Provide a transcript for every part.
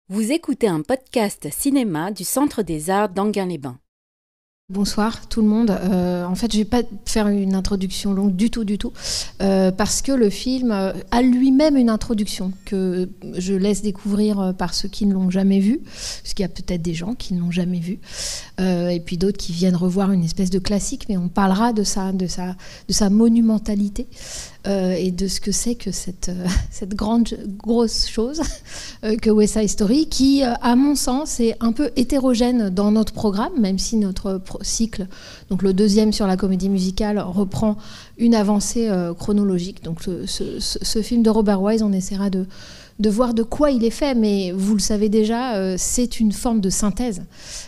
Vous écoutez un podcast cinéma du Centre des Arts d'Enghien-les-Bains. Bonsoir tout le monde. En fait, je ne vais pas faire une introduction longue du tout, parce que le film a lui-même une introduction que je laisse découvrir par ceux qui ne l'ont jamais vu, parce qu'il y a peut-être des gens qui ne l'ont jamais vu, et puis d'autres qui viennent revoir une espèce de classique, mais on parlera de sa monumentalité. Et de ce que c'est que cette grosse chose que West Side Story, qui, à mon sens, est un peu hétérogène dans notre programme, même si notre cycle, donc le deuxième sur la comédie musicale, reprend une avancée chronologique. Donc ce film de Robert Wise, on essaiera de voir de quoi il est fait, mais vous le savez déjà, c'est une forme de synthèse.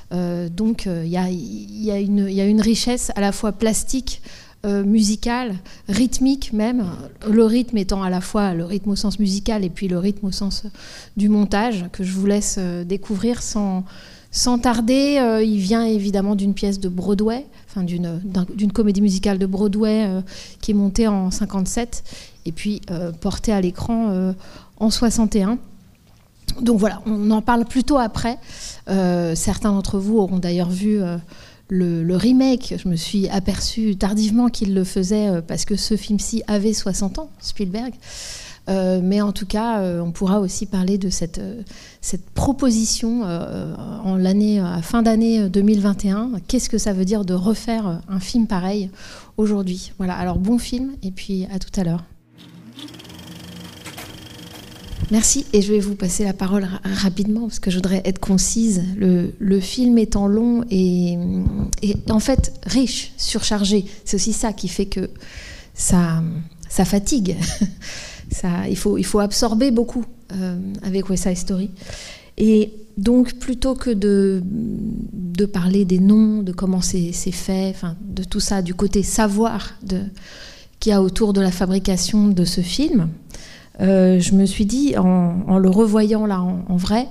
Donc il y a une richesse à la fois plastique, musicale, rythmique même, le rythme étant à la fois le rythme au sens musical et puis le rythme au sens du montage, que je vous laisse découvrir sans tarder. Il vient évidemment d'une pièce de Broadway, enfin d'une comédie musicale de Broadway qui est montée en 57 et puis portée à l'écran en 61. Donc voilà, on en parle plutôt après. Certains d'entre vous auront d'ailleurs vu le remake. Je me suis aperçue tardivement qu'il le faisait parce que ce film-ci avait 60 ans, Spielberg. Mais en tout cas, on pourra aussi parler de cette proposition à fin d'année 2021. Qu'est-ce que ça veut dire de refaire un film pareil aujourd'hui ? Voilà, alors bon film et puis à tout à l'heure. Merci, et je vais vous passer la parole rapidement parce que je voudrais être concise. Le film étant long et en fait riche, surchargé, c'est aussi ça qui fait que ça fatigue. Il faut absorber beaucoup avec West Side Story. Et donc plutôt que de parler des noms, de comment c'est fait, enfin, de tout ça, du côté savoir qu'il y a autour de la fabrication de ce film, je me suis dit, en le revoyant là en vrai,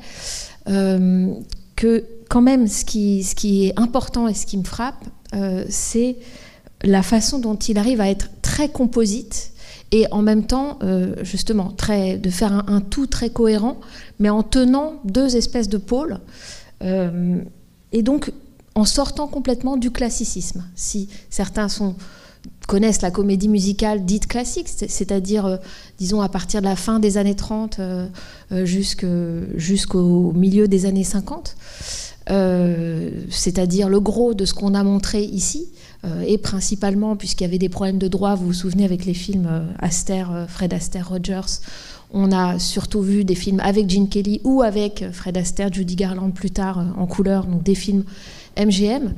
que quand même ce qui est important et ce qui me frappe, c'est la façon dont il arrive à être très composite et en même temps, justement, de faire un tout très cohérent, mais en tenant deux espèces de pôles, et donc en sortant complètement du classicisme. Si certains connaissent la comédie musicale dite classique, c'est-à-dire, disons, à partir de la fin des années 30 jusqu'au milieu des années 50, c'est-à-dire le gros de ce qu'on a montré ici, et principalement, puisqu'il y avait des problèmes de droit, vous vous souvenez, avec les films Fred Astaire, Rogers, on a surtout vu des films avec Gene Kelly ou avec Fred Astaire, Judy Garland plus tard en couleur, donc des films MGM.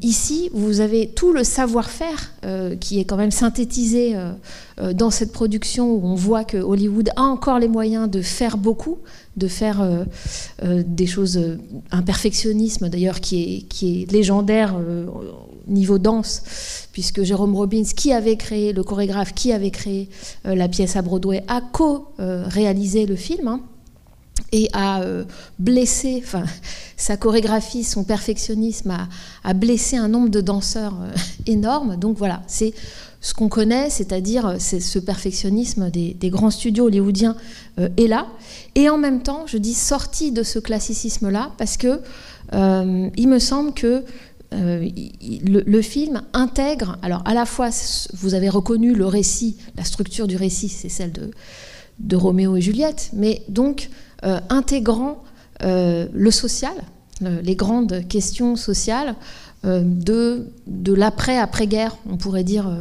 Ici, vous avez tout le savoir-faire qui est quand même synthétisé dans cette production où on voit que Hollywood a encore les moyens de faire beaucoup, de faire des choses, un perfectionnisme d'ailleurs qui est légendaire niveau danse, puisque Jérôme Robbins, le chorégraphe qui avait créé la pièce à Broadway, a co-réalisé le film, et a blessé, sa chorégraphie, son perfectionnisme a blessé un nombre de danseurs énorme. Donc voilà, c'est ce qu'on connaît, c'est-à-dire c'est ce perfectionnisme des grands studios hollywoodiens est là. Et en même temps, je dis sorti de ce classicisme-là, parce que il me semble que le film intègre, alors à la fois, vous avez reconnu le récit, la structure du récit, c'est celle de Roméo et Juliette, mais donc intégrant le social, les grandes questions sociales de l'après-guerre, on pourrait dire,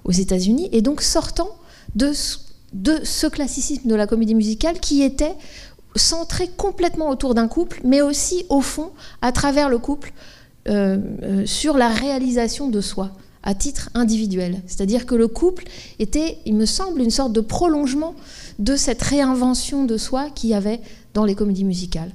aux États-Unis, et donc sortant de ce classicisme de la comédie musicale qui était centré complètement autour d'un couple, mais aussi, au fond, à travers le couple, sur la réalisation de soi, à titre individuel. C'est-à-dire que le couple était, il me semble, une sorte de prolongement de cette réinvention de soi qu'il y avait dans les comédies musicales.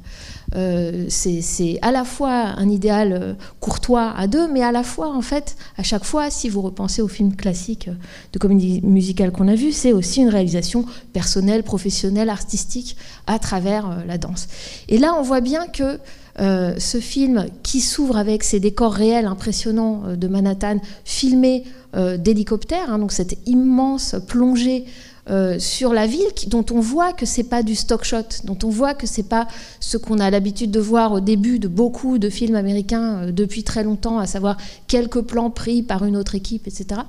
C'est à la fois un idéal courtois à deux, mais à la fois, en fait, à chaque fois, si vous repensez aux films classiques de comédie musicale qu'on a vus, c'est aussi une réalisation personnelle, professionnelle, artistique à travers la danse. Et là, on voit bien que ce film qui s'ouvre avec ces décors réels impressionnants de Manhattan, filmés d'hélicoptères, donc cette immense plongée sur la ville, dont on voit que c'est pas du stock shot, dont on voit que c'est pas ce qu'on a l'habitude de voir au début de beaucoup de films américains depuis très longtemps, à savoir quelques plans pris par une autre équipe, etc.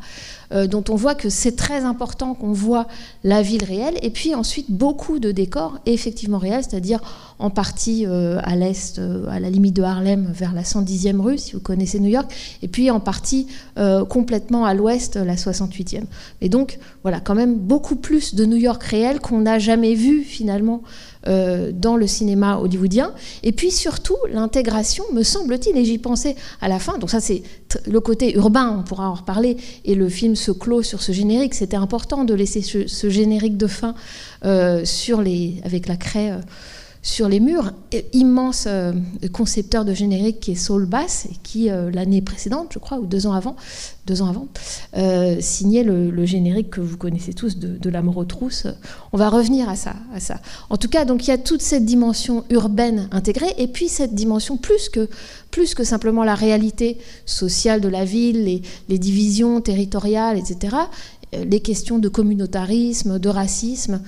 Dont on voit que c'est très important qu'on voit la ville réelle, et puis ensuite beaucoup de décors effectivement réels, c'est-à-dire en partie à l'est, à la limite de Harlem, vers la 110e rue, si vous connaissez New York, et puis en partie complètement à l'ouest, la 68e. Et donc, voilà, quand même beaucoup plus de New York réel qu'on n'a jamais vu finalement dans le cinéma hollywoodien. Et puis surtout, l'intégration, me semble-t-il, et j'y pensais à la fin, donc ça c'est le côté urbain, on pourra en reparler, et le film se clôt sur ce générique. C'était important de laisser ce générique de fin avec la craie sur les murs. Immense concepteur de générique qui est Saul Bass, et qui l'année précédente, je crois, ou 2 ans avant, signait le générique que vous connaissez tous de L'amour aux trousses. On va revenir à ça. En tout cas, donc il y a toute cette dimension urbaine intégrée, et puis cette dimension plus que simplement la réalité sociale de la ville, les divisions territoriales, etc., les questions de communautarisme, de racisme,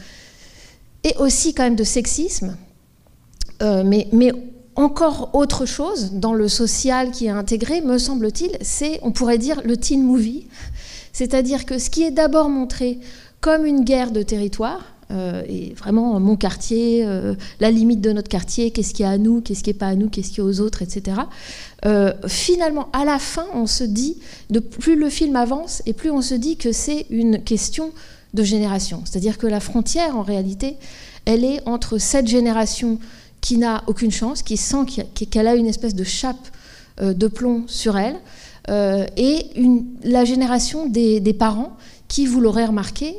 et aussi quand même de sexisme. Mais encore autre chose dans le social qui est intégré, me semble-t-il, c'est, on pourrait dire, le teen movie. C'est-à-dire que ce qui est d'abord montré comme une guerre de territoire, et vraiment mon quartier, la limite de notre quartier, qu'est-ce qu'il y a à nous, qu'est-ce qui n'est pas à nous, qu'est-ce qu'il y a aux autres, etc. Finalement, à la fin, on se dit, plus le film avance, et plus on se dit que c'est une question de génération. C'est-à-dire que la frontière, en réalité, elle est entre cette génération qui n'a aucune chance, qui sent qu'elle a une espèce de chape de plomb sur elle, et la génération des parents qui, vous l'aurez remarqué,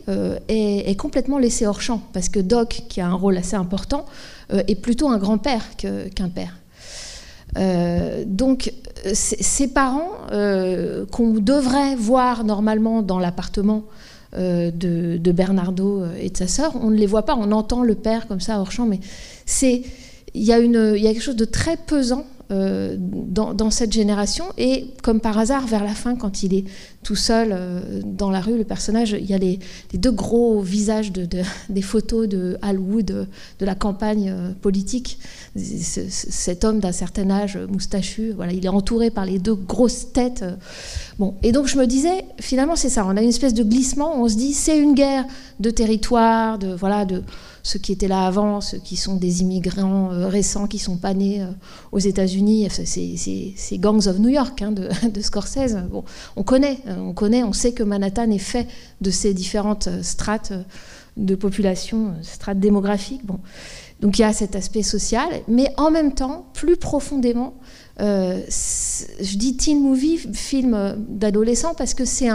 est complètement laissée hors champ, parce que Doc, qui a un rôle assez important, est plutôt un grand-père qu'un père. Donc, ces parents qu'on devrait voir normalement dans l'appartement de Bernardo et de sa sœur, on ne les voit pas, on entend le père comme ça hors champ, mais il y a quelque chose de très pesant dans cette génération, et comme par hasard, vers la fin, quand il est tout seul dans la rue, le personnage, il y a les 2 gros visages des photos de Al Wood, de la campagne politique. Cet homme d'un certain âge, moustachu, voilà, il est entouré par les 2 grosses têtes. Bon, et donc je me disais, finalement c'est ça, on a une espèce de glissement, on se dit c'est une guerre de territoire, de ceux qui étaient là avant, ceux qui sont des immigrants récents, qui ne sont pas nés aux États-Unis, c'est Gangs of New York de Scorsese. Bon, on connaît, on sait que Manhattan est fait de ces différentes strates de population, strates démographiques. Bon. Donc il y a cet aspect social, mais en même temps, plus profondément, je dis teen movie, film d'adolescent, parce que c'est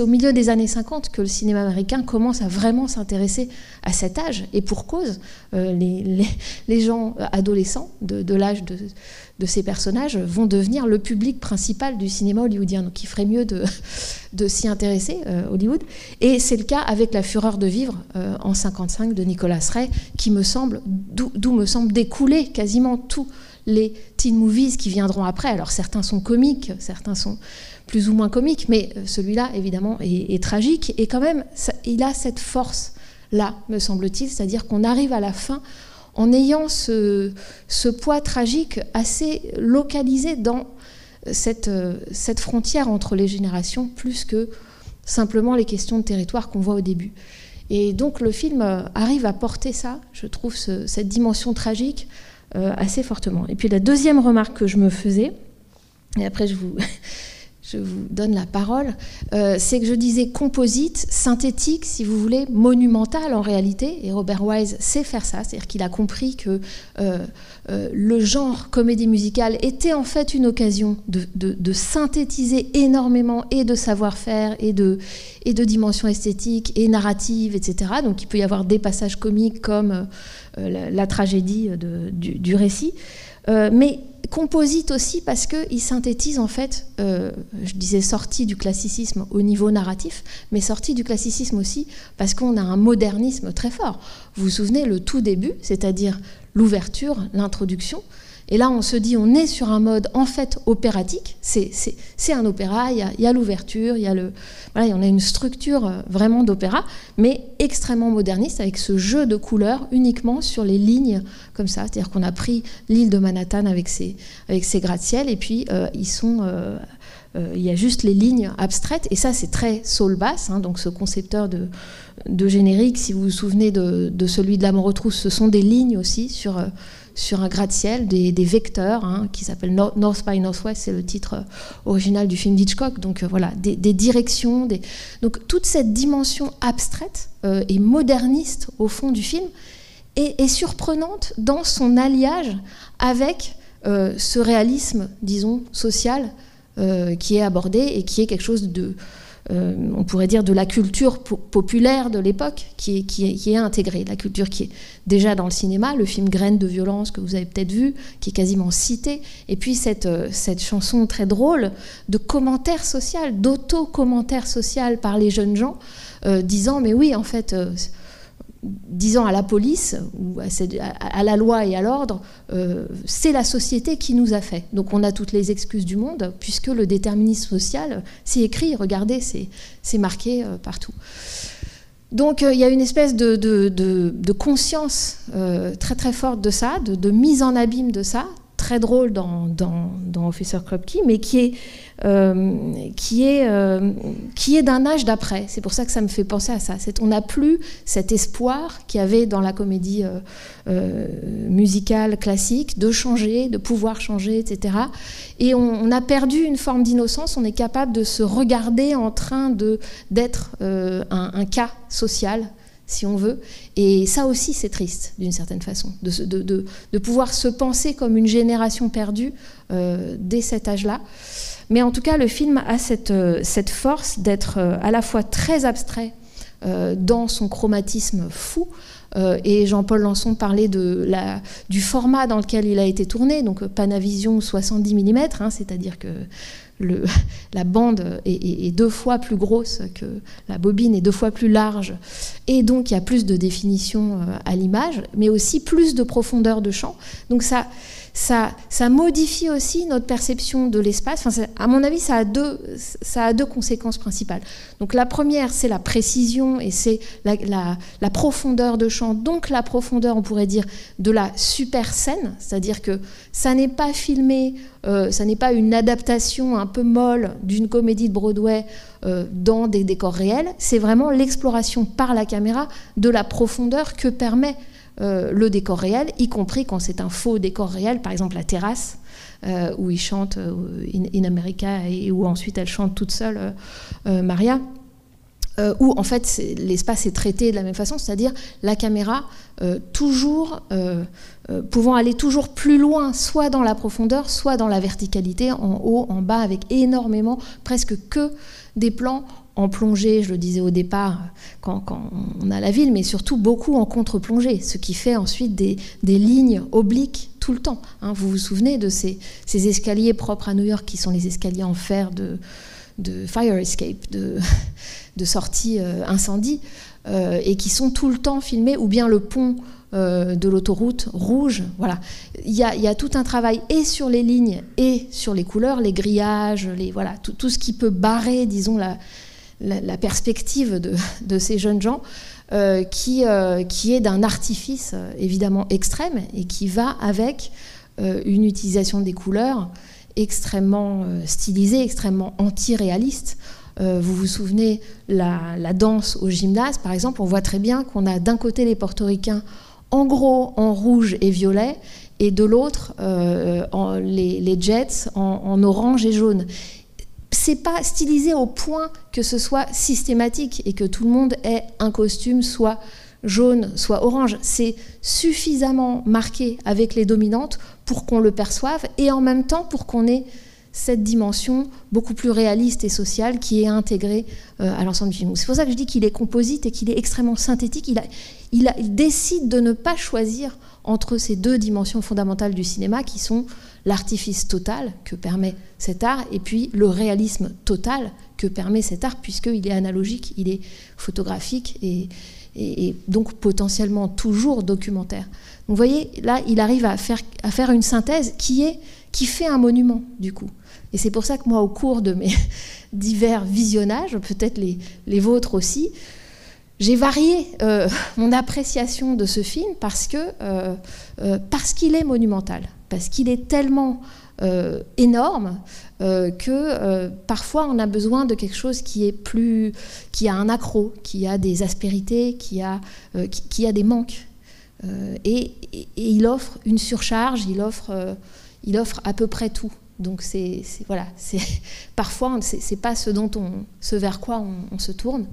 au milieu des années 50 que le cinéma américain commence à vraiment s'intéresser à cet âge, et pour cause, les gens adolescents de l'âge de ces personnages vont devenir le public principal du cinéma hollywoodien. Donc il ferait mieux de s'y intéresser, Hollywood. Et c'est le cas avec La Fureur de vivre en 55 de Nicolas Ray, d'où me semble découler quasiment tous les teen movies qui viendront après. Alors certains sont comiques, certains sont plus ou moins comiques, mais celui-là, évidemment, est tragique. Et quand même, il a cette force-là, me semble-t-il, c'est-à-dire qu'on arrive à la fin en ayant ce poids tragique assez localisé dans cette frontière entre les générations, plus que simplement les questions de territoire qu'on voit au début. Et donc le film arrive à porter ça, je trouve, cette dimension tragique assez fortement. Et puis la deuxième remarque que je me faisais, et après je vous donne la parole, c'est que je disais composite, synthétique, si vous voulez, monumental en réalité, et Robert Wise sait faire ça, c'est-à-dire qu'il a compris que le genre comédie musicale était en fait une occasion de synthétiser énormément et de savoir-faire et de dimensions esthétiques et narratives, etc. Donc il peut y avoir des passages comiques comme la tragédie du récit, mais composite aussi parce qu'il synthétise en fait, je disais sorti du classicisme au niveau narratif, mais sorti du classicisme aussi parce qu'on a un modernisme très fort. Vous vous souvenez, le tout début, c'est-à-dire l'ouverture, l'introduction, Et là, on se dit, on est sur un mode en fait opératique. C'est un opéra, il y a l'ouverture, voilà, on a une structure vraiment d'opéra, mais extrêmement moderniste, avec ce jeu de couleurs uniquement sur les lignes comme ça. C'est-à-dire qu'on a pris l'île de Manhattan avec ses gratte-ciel, et puis il y a juste les lignes abstraites, et ça c'est très soul bass, hein, donc ce concepteur de générique, si vous vous souvenez de celui de La Mort aux trousses, ce sont des lignes aussi sur un gratte-ciel, des vecteurs, hein, qui s'appellent North by Northwest, c'est le titre original du film d'Hitchcock, donc voilà, des directions, donc toute cette dimension abstraite et moderniste au fond du film est surprenante dans son alliage avec ce réalisme, disons, social, qui est abordé et qui est quelque chose on pourrait dire de la culture populaire de l'époque qui est intégrée, la culture qui est déjà dans le cinéma, le film Graines de violence que vous avez peut-être vu, qui est quasiment cité, et puis cette chanson très drôle de commentaire social, d'auto-commentaire social par les jeunes gens, disant mais oui en fait... disant à la police, ou à la loi et à l'ordre, c'est la société qui nous a fait. Donc on a toutes les excuses du monde, puisque le déterminisme social, c'est écrit, regardez, c'est marqué partout. Donc il y a une espèce de conscience très très forte de ça, de mise en abîme de ça, très drôle dans Officer Krupke, mais qui est d'un âge d'après. C'est pour ça que ça me fait penser à ça. On n'a plus cet espoir qu'il y avait dans la comédie musicale classique de changer, de pouvoir changer, etc. Et on a perdu une forme d'innocence. On est capable de se regarder en train d'être un cas social, si on veut. Et ça aussi, c'est triste, d'une certaine façon, de pouvoir se penser comme une génération perdue dès cet âge-là. Mais en tout cas, le film a cette force d'être à la fois très abstrait dans son chromatisme fou, et Jean-Paul Lançon parlait du format dans lequel il a été tourné, donc Panavision 70 mm, hein, c'est-à-dire que la bande est 2 fois plus grosse que la bobine, est 2 fois plus large, et donc il y a plus de définition à l'image, mais aussi plus de profondeur de champ. Donc ça modifie aussi notre perception de l'espace. Enfin, à mon avis, ça a deux conséquences principales. Donc la première, c'est la précision et c'est la profondeur de champ. Donc la profondeur, on pourrait dire, de la super scène, c'est-à-dire que ça n'est pas filmé, ça n'est pas une adaptation un peu molle d'une comédie de Broadway dans des décors réels. C'est vraiment l'exploration par la caméra de la profondeur que permet le décor réel, y compris quand c'est un faux décor réel, par exemple la terrasse où il chante In America, et où ensuite elle chante toute seule Maria, où en fait l'espace est traité de la même façon, c'est-à-dire la caméra toujours pouvant aller toujours plus loin, soit dans la profondeur, soit dans la verticalité, en haut, en bas, avec énormément, presque que des plans en plongée, je le disais au départ, quand on a la ville, mais surtout beaucoup en contre-plongée, ce qui fait ensuite des lignes obliques tout le temps. Hein, vous vous souvenez de ces escaliers propres à New York, qui sont les escaliers en fer de fire escape, de sortie incendie, et qui sont tout le temps filmés, ou bien le pont de l'autoroute rouge. Voilà. Il y a tout un travail et sur les lignes et sur les couleurs, les grillages, voilà, tout ce qui peut barrer, disons, la perspective de ces jeunes gens, qui est d'un artifice évidemment extrême, et qui va avec une utilisation des couleurs extrêmement stylisée, extrêmement anti-réaliste. Vous vous souvenez la danse au gymnase, par exemple, on voit très bien qu'on a d'un côté les portoricains en gros en rouge et violet, et de l'autre les Jets en orange et jaune. C'est pas stylisé au point que ce soit systématique et que tout le monde ait un costume soit jaune, soit orange. C'est suffisamment marqué avec les dominantes pour qu'on le perçoive, et en même temps pour qu'on ait cette dimension beaucoup plus réaliste et sociale qui est intégrée à l'ensemble du film. C'est pour ça que je dis qu'il est composite et qu'il est extrêmement synthétique. Il décide de ne pas choisir entre ces deux dimensions fondamentales du cinéma, qui sont l'artifice total que permet cet art, et puis le réalisme total que permet cet art, puisqu'il est analogique, il est photographique, et et donc potentiellement toujours documentaire. Donc vous voyez, là, il arrive à faire une synthèse qui fait un monument, du coup. Et c'est pour ça que moi, au cours de mes divers visionnages, peut-être les vôtres aussi, j'ai varié mon appréciation de ce film parce qu'il est monumental, parce qu'il est tellement énorme que parfois on a besoin de quelque chose qui a un accroc, qui a des aspérités, qui a des manques. Et il offre une surcharge, il offre à peu près tout. Donc voilà, parfois c'est pas ce vers quoi on se tourne.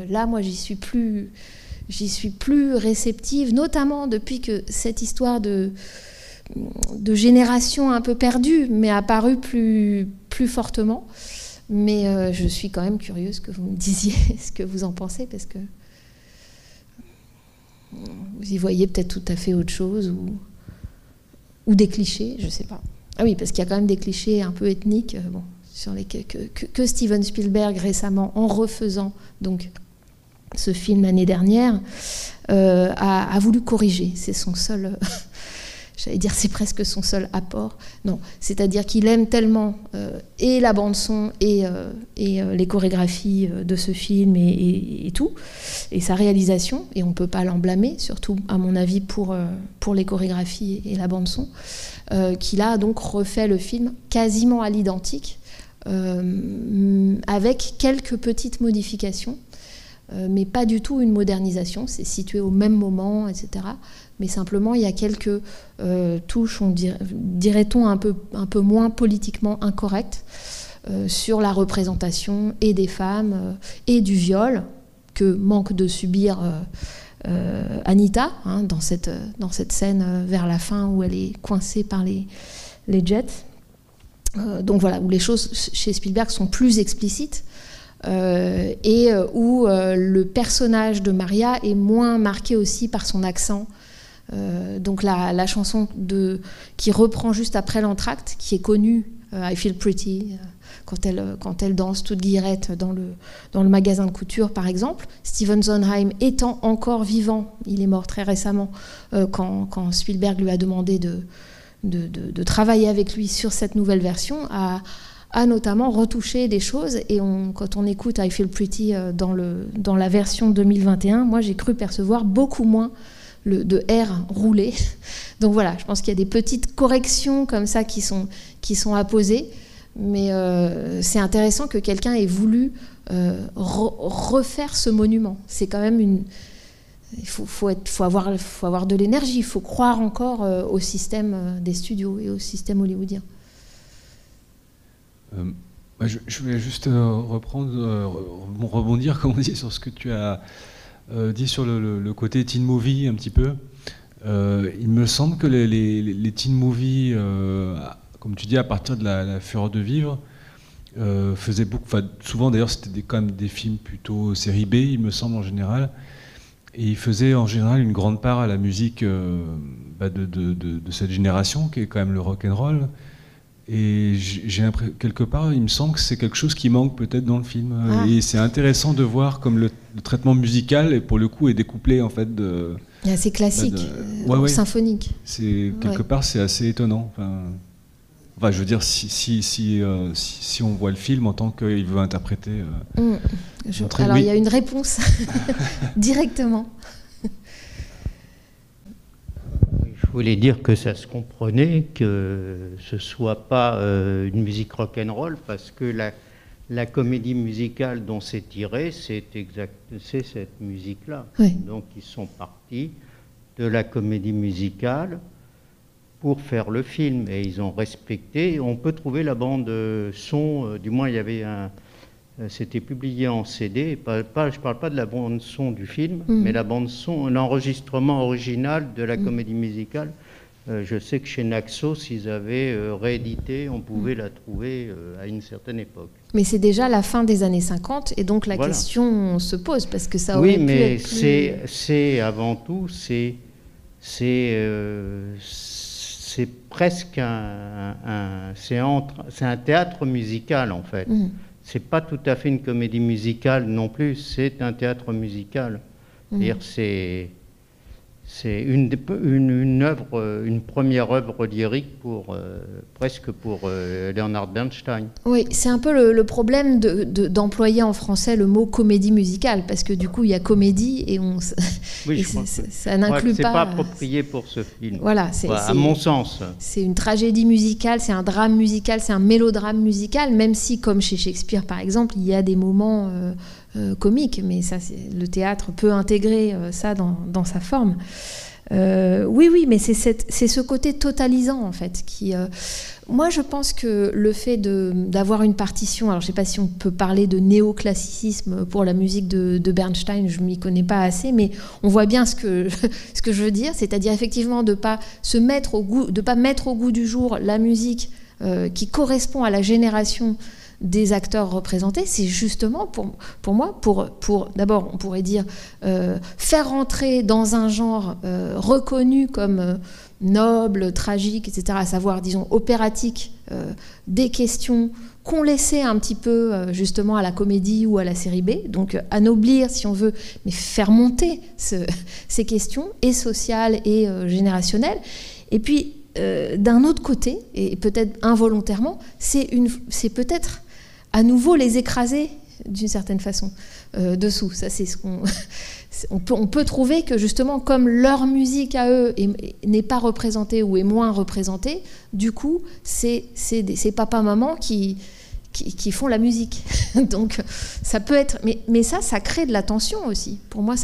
Là, moi, j'y suis plus réceptive, notamment depuis que cette histoire de génération un peu perdue m'est apparue plus fortement. Mais je suis quand même curieuse que vous me disiez ce que vous en pensez, parce que vous y voyez peut-être tout à fait autre chose, ou des clichés, je ne sais pas. Ah oui, parce qu'il y a quand même des clichés un peu ethniques, sur que Steven Spielberg récemment, en refaisant donc ce film l'année dernière, a voulu corriger. C'est son seul, j'allais dire, c'est presque son seul apport. Non, c'est-à-dire qu'il aime tellement et la bande son et les chorégraphies de ce film et tout, et sa réalisation, et on ne peut pas l'en blâmer, surtout à mon avis pour les chorégraphies et la bande son, qu'il a donc refait le film quasiment à l'identique, avec quelques petites modifications, mais pas du tout une modernisation. C'est situé au même moment, etc. Mais simplement, il y a quelques touches, dirait-on, un peu moins politiquement incorrectes sur la représentation et des femmes et du viol que manque de subir Anita, hein, dans cette scène vers la fin où elle est coincée par les jets. Donc voilà, où les choses chez Spielberg sont plus explicites, et où le personnage de Maria est moins marqué aussi par son accent. Donc la chanson qui reprend juste après l'entracte, qui est connue, I Feel Pretty, quand elle danse toute guillerette dans le magasin de couture, par exemple. Steven Sondheim étant encore vivant, il est mort très récemment, quand Spielberg lui a demandé de travailler avec lui sur cette nouvelle version, a notamment retouché des choses. Et quand on écoute I Feel Pretty dans la version 2021, moi j'ai cru percevoir beaucoup moins de R roulé. Donc voilà, je pense qu'il y a des petites corrections comme ça qui sont apposées, mais c'est intéressant que quelqu'un ait voulu refaire ce monument. C'est quand même il faut avoir de l'énergie, il faut croire encore au système des studios et au système hollywoodien. Je voulais juste rebondir, comme on dit, sur ce que tu as dit sur le côté teen movie un petit peu. Il me semble que les teen movies, comme tu dis, à partir de la fureur de vivre, faisaient beaucoup. Souvent d'ailleurs, c'était quand même des films plutôt série B, il me semble en général. Et ils faisaient en général une grande part à la musique de cette génération, qui est quand même le rock and roll. Et j'ai l'impression, quelque part, il me semble que c'est quelque chose qui manque peut-être dans le film. Et c'est intéressant de voir comme le traitement musical, et pour le coup, est découplé en fait de. C'est assez classique, symphonique. C'est quelque part, c'est assez étonnant. Enfin, je veux dire, si on voit le film en tant qu'il veut interpréter. Alors, il y a une réponse directement. Je voulais dire que ça se comprenait que ce soit pas une musique rock'n'roll, parce que la comédie musicale dont c'est tiré, c'est cette musique-là. Oui. Donc ils sont partis de la comédie musicale pour faire le film, et ils ont respecté. On peut trouver la bande son, du moins il y avait c'était publié en CD, je ne parle pas de la bande son du film, mais la bande son, l'enregistrement original de la comédie musicale. Je sais que chez Naxos, ils avaient réédité, on pouvait la trouver à une certaine époque. Mais c'est déjà la fin des années 50, et donc la question se pose, parce que ça aurait pu être plus... Oui, mais c'est avant tout, c'est presque c'est un théâtre musical, en fait. C'est pas tout à fait une comédie musicale non plus, c'est un théâtre musical. C'est-à-dire c'est une première œuvre lyrique presque pour Leonard Bernstein. Oui, c'est un peu le problème d'employer en français le mot comédie musicale, parce que du coup il y a comédie et ça n'inclut pas. C'est pas approprié pour ce film. Voilà, à mon sens. C'est une tragédie musicale, c'est un drame musical, c'est un mélodrame musical, même si, comme chez Shakespeare par exemple, il y a des moments comiques, mais ça, le théâtre peut intégrer ça dans sa forme. Oui, mais c'est ce côté totalisant en fait qui. Moi, je pense que le fait d'avoir une partition, alors je ne sais pas si on peut parler de néoclassicisme pour la musique de Bernstein, je ne m'y connais pas assez, mais on voit bien ce que je veux dire, c'est-à-dire effectivement de ne pas mettre au goût du jour la musique qui correspond à la génération des acteurs représentés. C'est justement pour moi, d'abord on pourrait dire faire rentrer dans un genre reconnu comme noble, tragique, etc., à savoir, disons, opératique, des questions qu'on laissait un petit peu justement à la comédie ou à la série B, donc anoblir si on veut, mais faire monter ces questions, et sociales et générationnelles. Et puis d'un autre côté, et peut-être involontairement, c'est peut-être à nouveau les écraser d'une certaine façon dessous. Ça, c'est ce qu'on... On peut trouver que justement, comme leur musique à eux n'est pas représentée ou est moins représentée, du coup, c'est papa-maman qui font la musique. Donc, ça peut être... Mais ça crée de la tension aussi. Pour moi,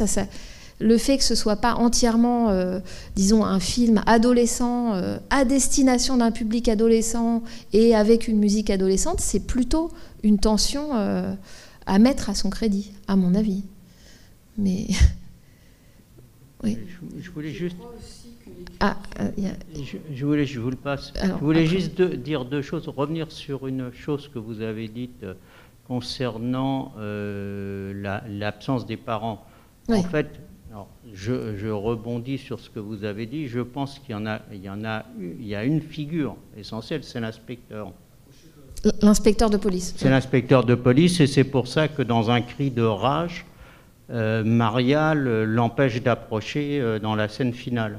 le fait que ce ne soit pas entièrement, disons, un film adolescent, à destination d'un public adolescent et avec une musique adolescente, c'est plutôt une tension à mettre à son crédit, à mon avis. Mais... oui. Je voulais juste... Je vous le passe. Alors, je voulais juste dire deux choses, revenir sur une chose que vous avez dite concernant l'absence des parents. Oui. En fait, alors, je rebondis sur ce que vous avez dit. Je pense qu'il y a une figure essentielle, c'est l'inspecteur. L'inspecteur de police. C'est l'inspecteur de police, et c'est pour ça que dans un cri de rage, Maria l'empêche d'approcher dans la scène finale.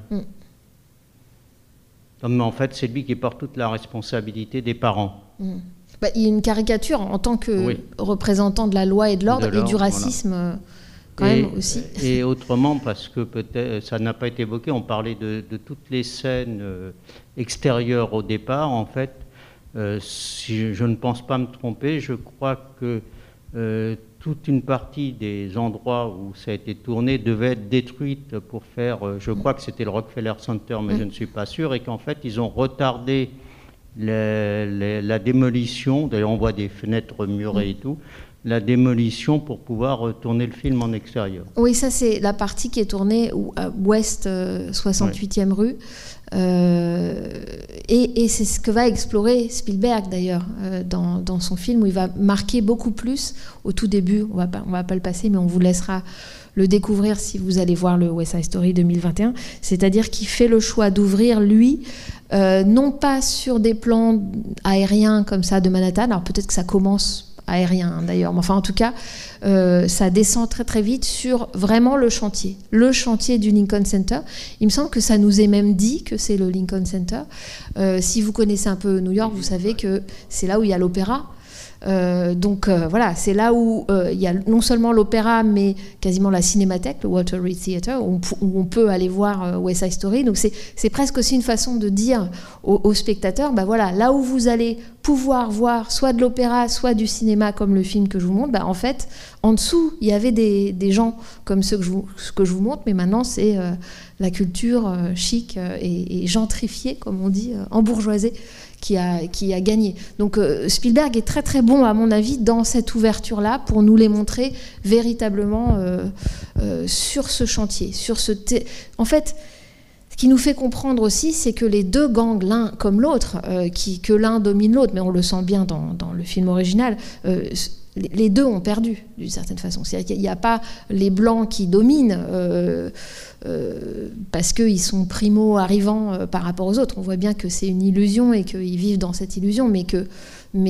Mais en fait, c'est lui qui porte toute la responsabilité des parents. Il y a une caricature en tant que représentant de la loi et de l'ordre et du racisme, voilà. Quand même aussi. Et autrement, parce que peut-être ça n'a pas été évoqué, on parlait de toutes les scènes extérieures au départ. En fait, si je ne pense pas me tromper, je crois que toute une partie des endroits où ça a été tourné devait être détruite pour faire, je crois que c'était le Rockefeller Center, mais je ne suis pas sûr, et qu'en fait ils ont retardé la démolition, d'ailleurs on voit des fenêtres murées et tout, la démolition pour pouvoir tourner le film en extérieur. Oui, ça c'est la partie qui est tournée à Ouest 68e rue. Et c'est ce que va explorer Spielberg d'ailleurs dans son film, où il va marquer beaucoup plus au tout début. On va pas le passer, mais on vous laissera le découvrir si vous allez voir le West Side Story 2021. C'est-à-dire qu'il fait le choix d'ouvrir, lui, non pas sur des plans aériens comme ça de Manhattan. Alors peut-être que ça commence aérien d'ailleurs, mais enfin en tout cas ça descend très très vite sur vraiment le chantier du Lincoln Center. Il me semble que ça nous est même dit que c'est le Lincoln Center. Si vous connaissez un peu New York, vous savez que c'est là où il y a l'opéra. Voilà, c'est là où il y a non seulement l'opéra, mais quasiment la cinémathèque, le Walter Reed Theatre, où on peut aller voir West Side Story. Donc c'est presque aussi une façon de dire aux spectateurs, voilà, là où vous allez pouvoir voir soit de l'opéra, soit du cinéma, comme le film que je vous montre, en fait, en dessous, il y avait des gens comme ceux que je vous montre, mais maintenant c'est la culture chic et gentrifiée, comme on dit, embourgeoisée, qui a gagné. Donc Spielberg est très très bon à mon avis dans cette ouverture-là pour nous les montrer véritablement sur ce chantier. En fait, ce qui nous fait comprendre aussi, c'est que les deux gangs, l'un comme l'autre, que l'un domine l'autre, mais on le sent bien dans le film original, les deux ont perdu d'une certaine façon. C'est-à-dire qu'il n'y a pas les blancs qui dominent parce qu'ils sont primo-arrivants par rapport aux autres. On voit bien que c'est une illusion et qu'ils vivent dans cette illusion, mais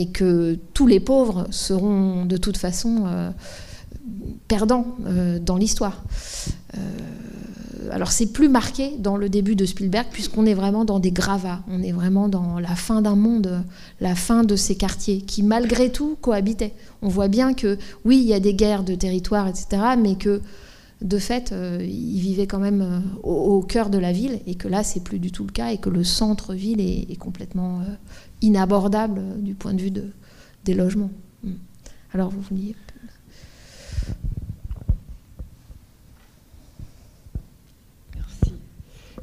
que tous les pauvres seront de toute façon perdant dans l'histoire. Alors c'est plus marqué dans le début de Spielberg, puisqu'on est vraiment dans des gravats, on est vraiment dans la fin d'un monde, la fin de ces quartiers qui malgré tout cohabitaient. On voit bien que oui, il y a des guerres de territoire, etc., mais que de fait, ils vivaient quand même au cœur de la ville, et que là c'est plus du tout le cas, et que le centre-ville est complètement inabordable du point de vue des logements. Alors vous vouliez...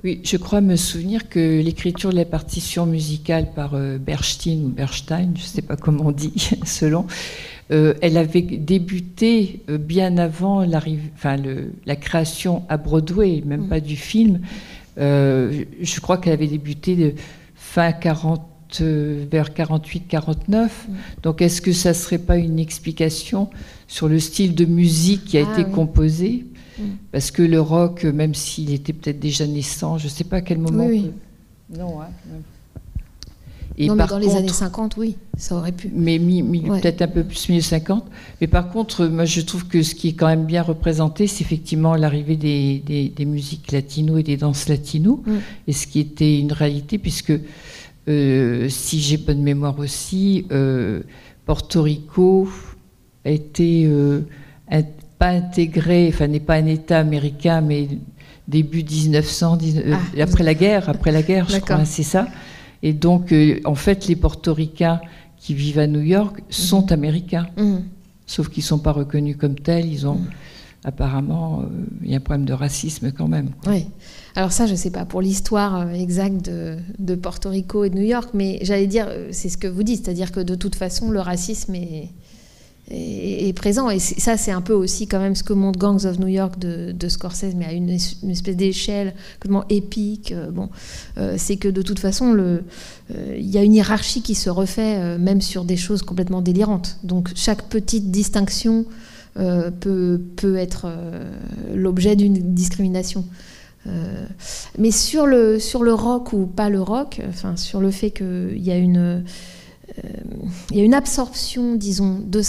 Oui, je crois me souvenir que l'écriture de la partition musicale par Bernstein ou Bernstein, je ne sais pas comment on dit, selon, elle avait débuté bien avant la création à Broadway, même pas du film. Je crois qu'elle avait débuté fin 40, vers 48-49. Donc est-ce que ça ne serait pas une explication sur le style de musique qui a été composé ? Parce que le rock, même s'il était peut-être déjà naissant, je ne sais pas à quel moment... Oui. Non, hein. Et non, mais dans les années 50, oui, ça aurait pu. Mais peut-être un peu plus milieu 50. Mais par contre, moi, je trouve que ce qui est quand même bien représenté, c'est effectivement l'arrivée des musiques latino et des danses latino, et ce qui était une réalité, puisque, si j'ai bonne mémoire aussi, Porto Rico a été... pas intégré, enfin n'est pas un État américain, mais début 1900, après la guerre, je crois, c'est ça. Et donc, en fait, les portoricains qui vivent à New York sont américains, sauf qu'ils ne sont pas reconnus comme tels. Ils ont, apparemment, il y a un problème de racisme quand même. Oui. Alors ça, je ne sais pas pour l'histoire exacte de Porto Rico et de New York, mais j'allais dire, c'est ce que vous dites, c'est-à-dire que de toute façon, le racisme est présent, et ça c'est un peu aussi quand même ce que montre Gangs of New York de Scorsese, mais à une espèce d'échelle complètement épique. C'est que de toute façon il y a une hiérarchie qui se refait même sur des choses complètement délirantes, donc chaque petite distinction peut être l'objet d'une discrimination. Mais sur le rock ou pas le rock, enfin sur le fait qu'il y a une absorption, disons, de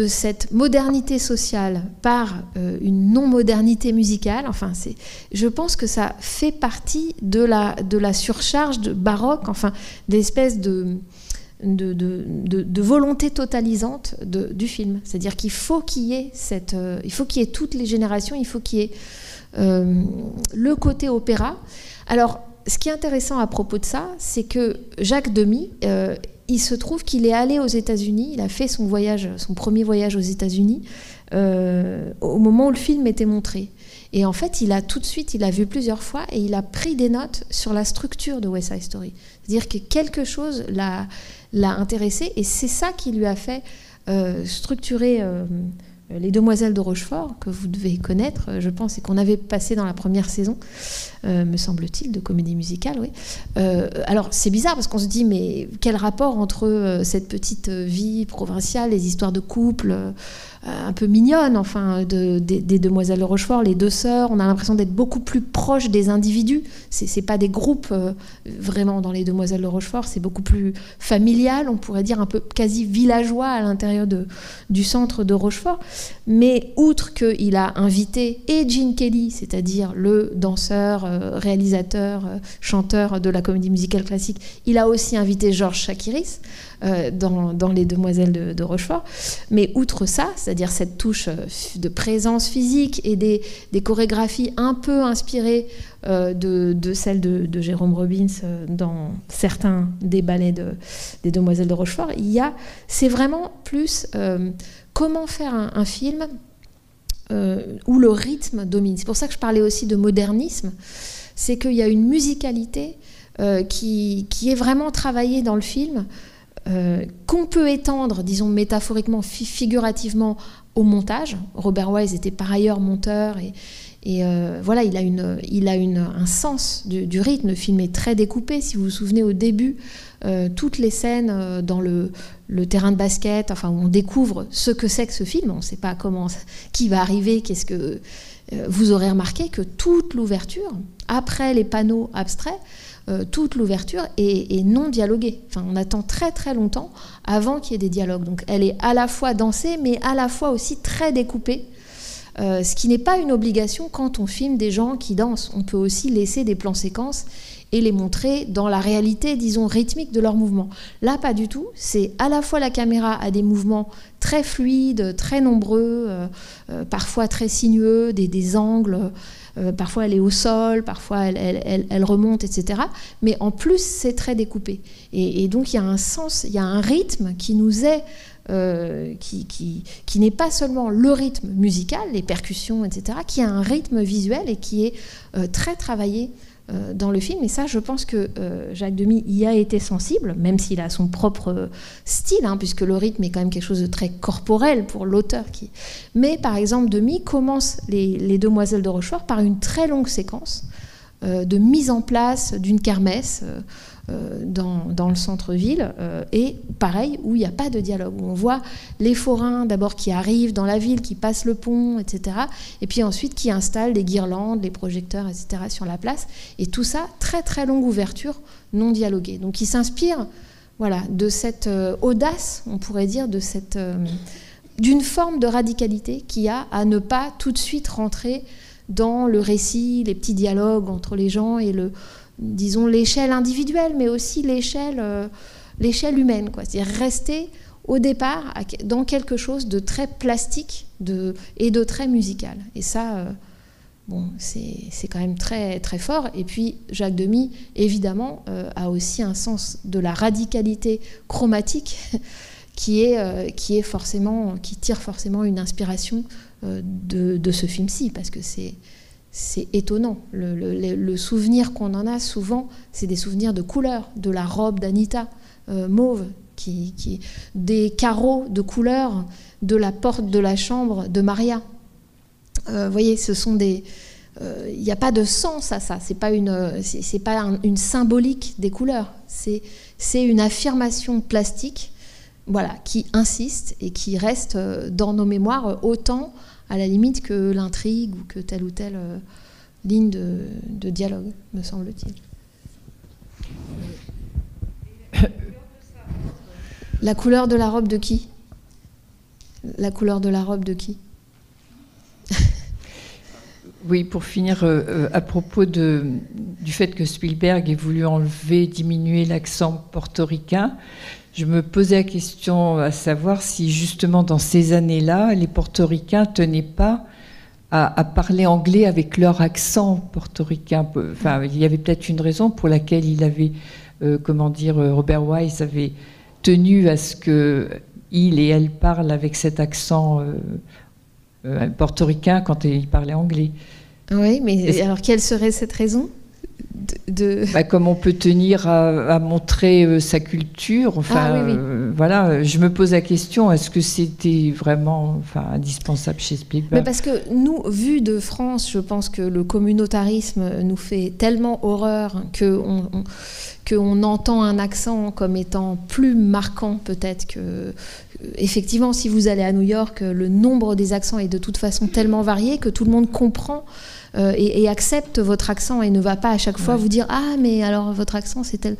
cette modernité sociale par une non-modernité musicale. Enfin, je pense que ça fait partie de la surcharge baroque, enfin, de l'espèce de volonté totalisante du film. C'est-à-dire qu'il faut qu'il y ait toutes les générations, il faut qu'il y ait le côté opéra. Alors, ce qui est intéressant à propos de ça, c'est que Jacques Demy, il se trouve qu'il est allé aux États-Unis, il a fait son premier voyage aux États-Unis au moment où le film était montré. Et en fait, il a vu plusieurs fois et il a pris des notes sur la structure de West Side Story. C'est-à-dire que quelque chose l'a intéressé, et c'est ça qui lui a fait structurer Les Demoiselles de Rochefort, que vous devez connaître, je pense, et qu'on avait passé dans la première saison, me semble-t-il, de comédie musicale, oui. Alors, c'est bizarre, parce qu'on se dit, mais quel rapport entre cette petite vie provinciale, les histoires de couple un peu mignonnes, enfin, des Demoiselles de Rochefort, les deux sœurs, on a l'impression d'être beaucoup plus proche des individus. C'est pas des groupes, vraiment, dans les Demoiselles de Rochefort, c'est beaucoup plus familial, on pourrait dire un peu quasi villageois à l'intérieur du centre de Rochefort. Mais outre qu'il a invité et Gene Kelly, c'est-à-dire le danseur, réalisateur, chanteur de la comédie musicale classique, il a aussi invité Georges Chakiris dans Les Demoiselles de Rochefort. Mais outre ça, c'est-à-dire cette touche de présence physique et des chorégraphies un peu inspirées de celles de Jérôme Robbins dans certains des ballets des Demoiselles de Rochefort, c'est vraiment plus comment faire un film où le rythme domine. C'est pour ça que je parlais aussi de modernisme, c'est qu'il y a une musicalité qui est vraiment travaillée dans le film, qu'on peut étendre, disons métaphoriquement, figurativement, au montage. Robert Wise était par ailleurs monteur, et voilà, il a un sens du rythme. Le film est très découpé. Si vous vous souvenez, au début, toutes les scènes dans le terrain de basket, enfin, où on découvre ce que c'est que ce film, on ne sait pas qui va arriver, vous aurez remarqué que toute l'ouverture, après les panneaux abstraits, toute l'ouverture est non dialoguée. Enfin, on attend très très longtemps avant qu'il y ait des dialogues. Donc elle est à la fois dansée, mais à la fois aussi très découpée. Ce qui n'est pas une obligation quand on filme des gens qui dansent. On peut aussi laisser des plans séquences et les montrer dans la réalité, disons, rythmique de leurs mouvements. Là, pas du tout. C'est à la fois la caméra a des mouvements très fluides, très nombreux, parfois très sinueux, des angles. Parfois, elle est au sol, parfois, elle remonte, etc. Mais en plus, c'est très découpé. Et donc, il y a un sens, il y a un rythme qui nous est... qui n'est pas seulement le rythme musical, les percussions, etc., qui a un rythme visuel et qui est très travaillé dans le film. Et ça, je pense que Jacques Demy y a été sensible, même s'il a son propre style, puisque le rythme est quand même quelque chose de très corporel pour l'auteur. Mais par exemple, Demy commence les Demoiselles de Rochefort par une très longue séquence de mise en place d'une kermesse dans le centre-ville, et pareil, où il n'y a pas de dialogue, où on voit les forains d'abord qui arrivent dans la ville, qui passent le pont, etc., et puis ensuite qui installent des guirlandes, les projecteurs, etc., sur la place, et tout ça, très très longue ouverture, non dialoguée. Donc il s'inspire de cette audace, on pourrait dire, d'une forme de radicalité qu'il y a à ne pas tout de suite rentrer dans le récit, les petits dialogues entre les gens et disons l'échelle individuelle, mais aussi l'échelle humaine, quoi. C'est-à-dire rester au départ dans quelque chose de très plastique et de très musical. Et ça, c'est quand même très, très fort. Et puis Jacques Demy, évidemment, a aussi un sens de la radicalité chromatique qui tire forcément une inspiration de ce film-ci, parce que c'est étonnant. Le souvenir qu'on en a souvent, c'est des souvenirs de couleurs, de la robe d'Anita mauve, des carreaux de couleurs de la porte de la chambre de Maria. Vous voyez, ce sont des... Il n'y a pas de sens à ça. C'est pas une symbolique des couleurs. C'est une affirmation plastique, qui insiste et qui reste dans nos mémoires autant à la limite que l'intrigue ou que telle ou telle ligne de dialogue, me semble-t-il. La couleur de la robe de qui ? La couleur de la robe de qui ? Oui, pour finir, à propos du fait que Spielberg ait voulu diminuer l'accent portoricain, je me posais la question à savoir si justement dans ces années-là, les portoricains tenaient pas à parler anglais avec leur accent portoricain. Enfin, il y avait peut-être une raison pour laquelle il avait, Robert Wise avait tenu à ce qu'il et elle parlent avec cet accent portoricain quand il parlait anglais. Oui, mais alors quelle serait cette raison ? Comme on peut tenir à montrer sa culture, oui. Je me pose la question, est-ce que c'était vraiment indispensable chez Spielberg ? Mais parce que nous, vu de France, je pense que le communautarisme nous fait tellement horreur qu'on entend un accent comme étant plus marquant peut-être que... Effectivement, si vous allez à New York, le nombre des accents est de toute façon tellement varié que tout le monde comprend et accepte votre accent et ne va pas à chaque fois vous dire « Ah, mais alors votre accent, c'est tel... »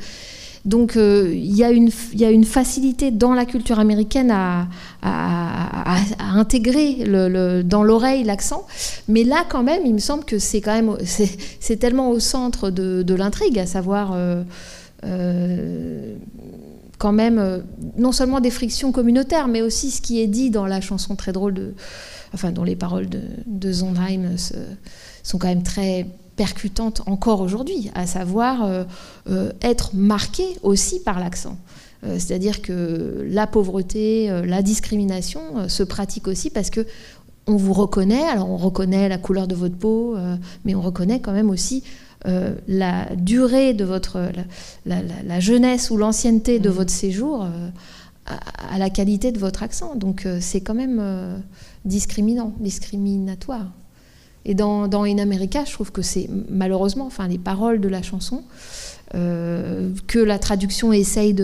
Donc, il y a une facilité dans la culture américaine à intégrer dans l'oreille l'accent. Mais là, quand même, il me semble que c'est tellement au centre de l'intrigue, à savoir... quand même, non seulement des frictions communautaires, mais aussi ce qui est dit dans la chanson très drôle dont les paroles de Sondheim sont quand même très percutantes encore aujourd'hui, à savoir être marqué aussi par l'accent. C'est-à-dire que la pauvreté, la discrimination se pratique aussi parce que on vous reconnaît, alors on reconnaît la couleur de votre peau, mais on reconnaît quand même aussi la durée de la jeunesse ou l'ancienneté de votre séjour à la qualité de votre accent. Donc c'est quand même discriminatoire. Et dans In America, je trouve que c'est malheureusement, les paroles de la chanson, que la traduction essaye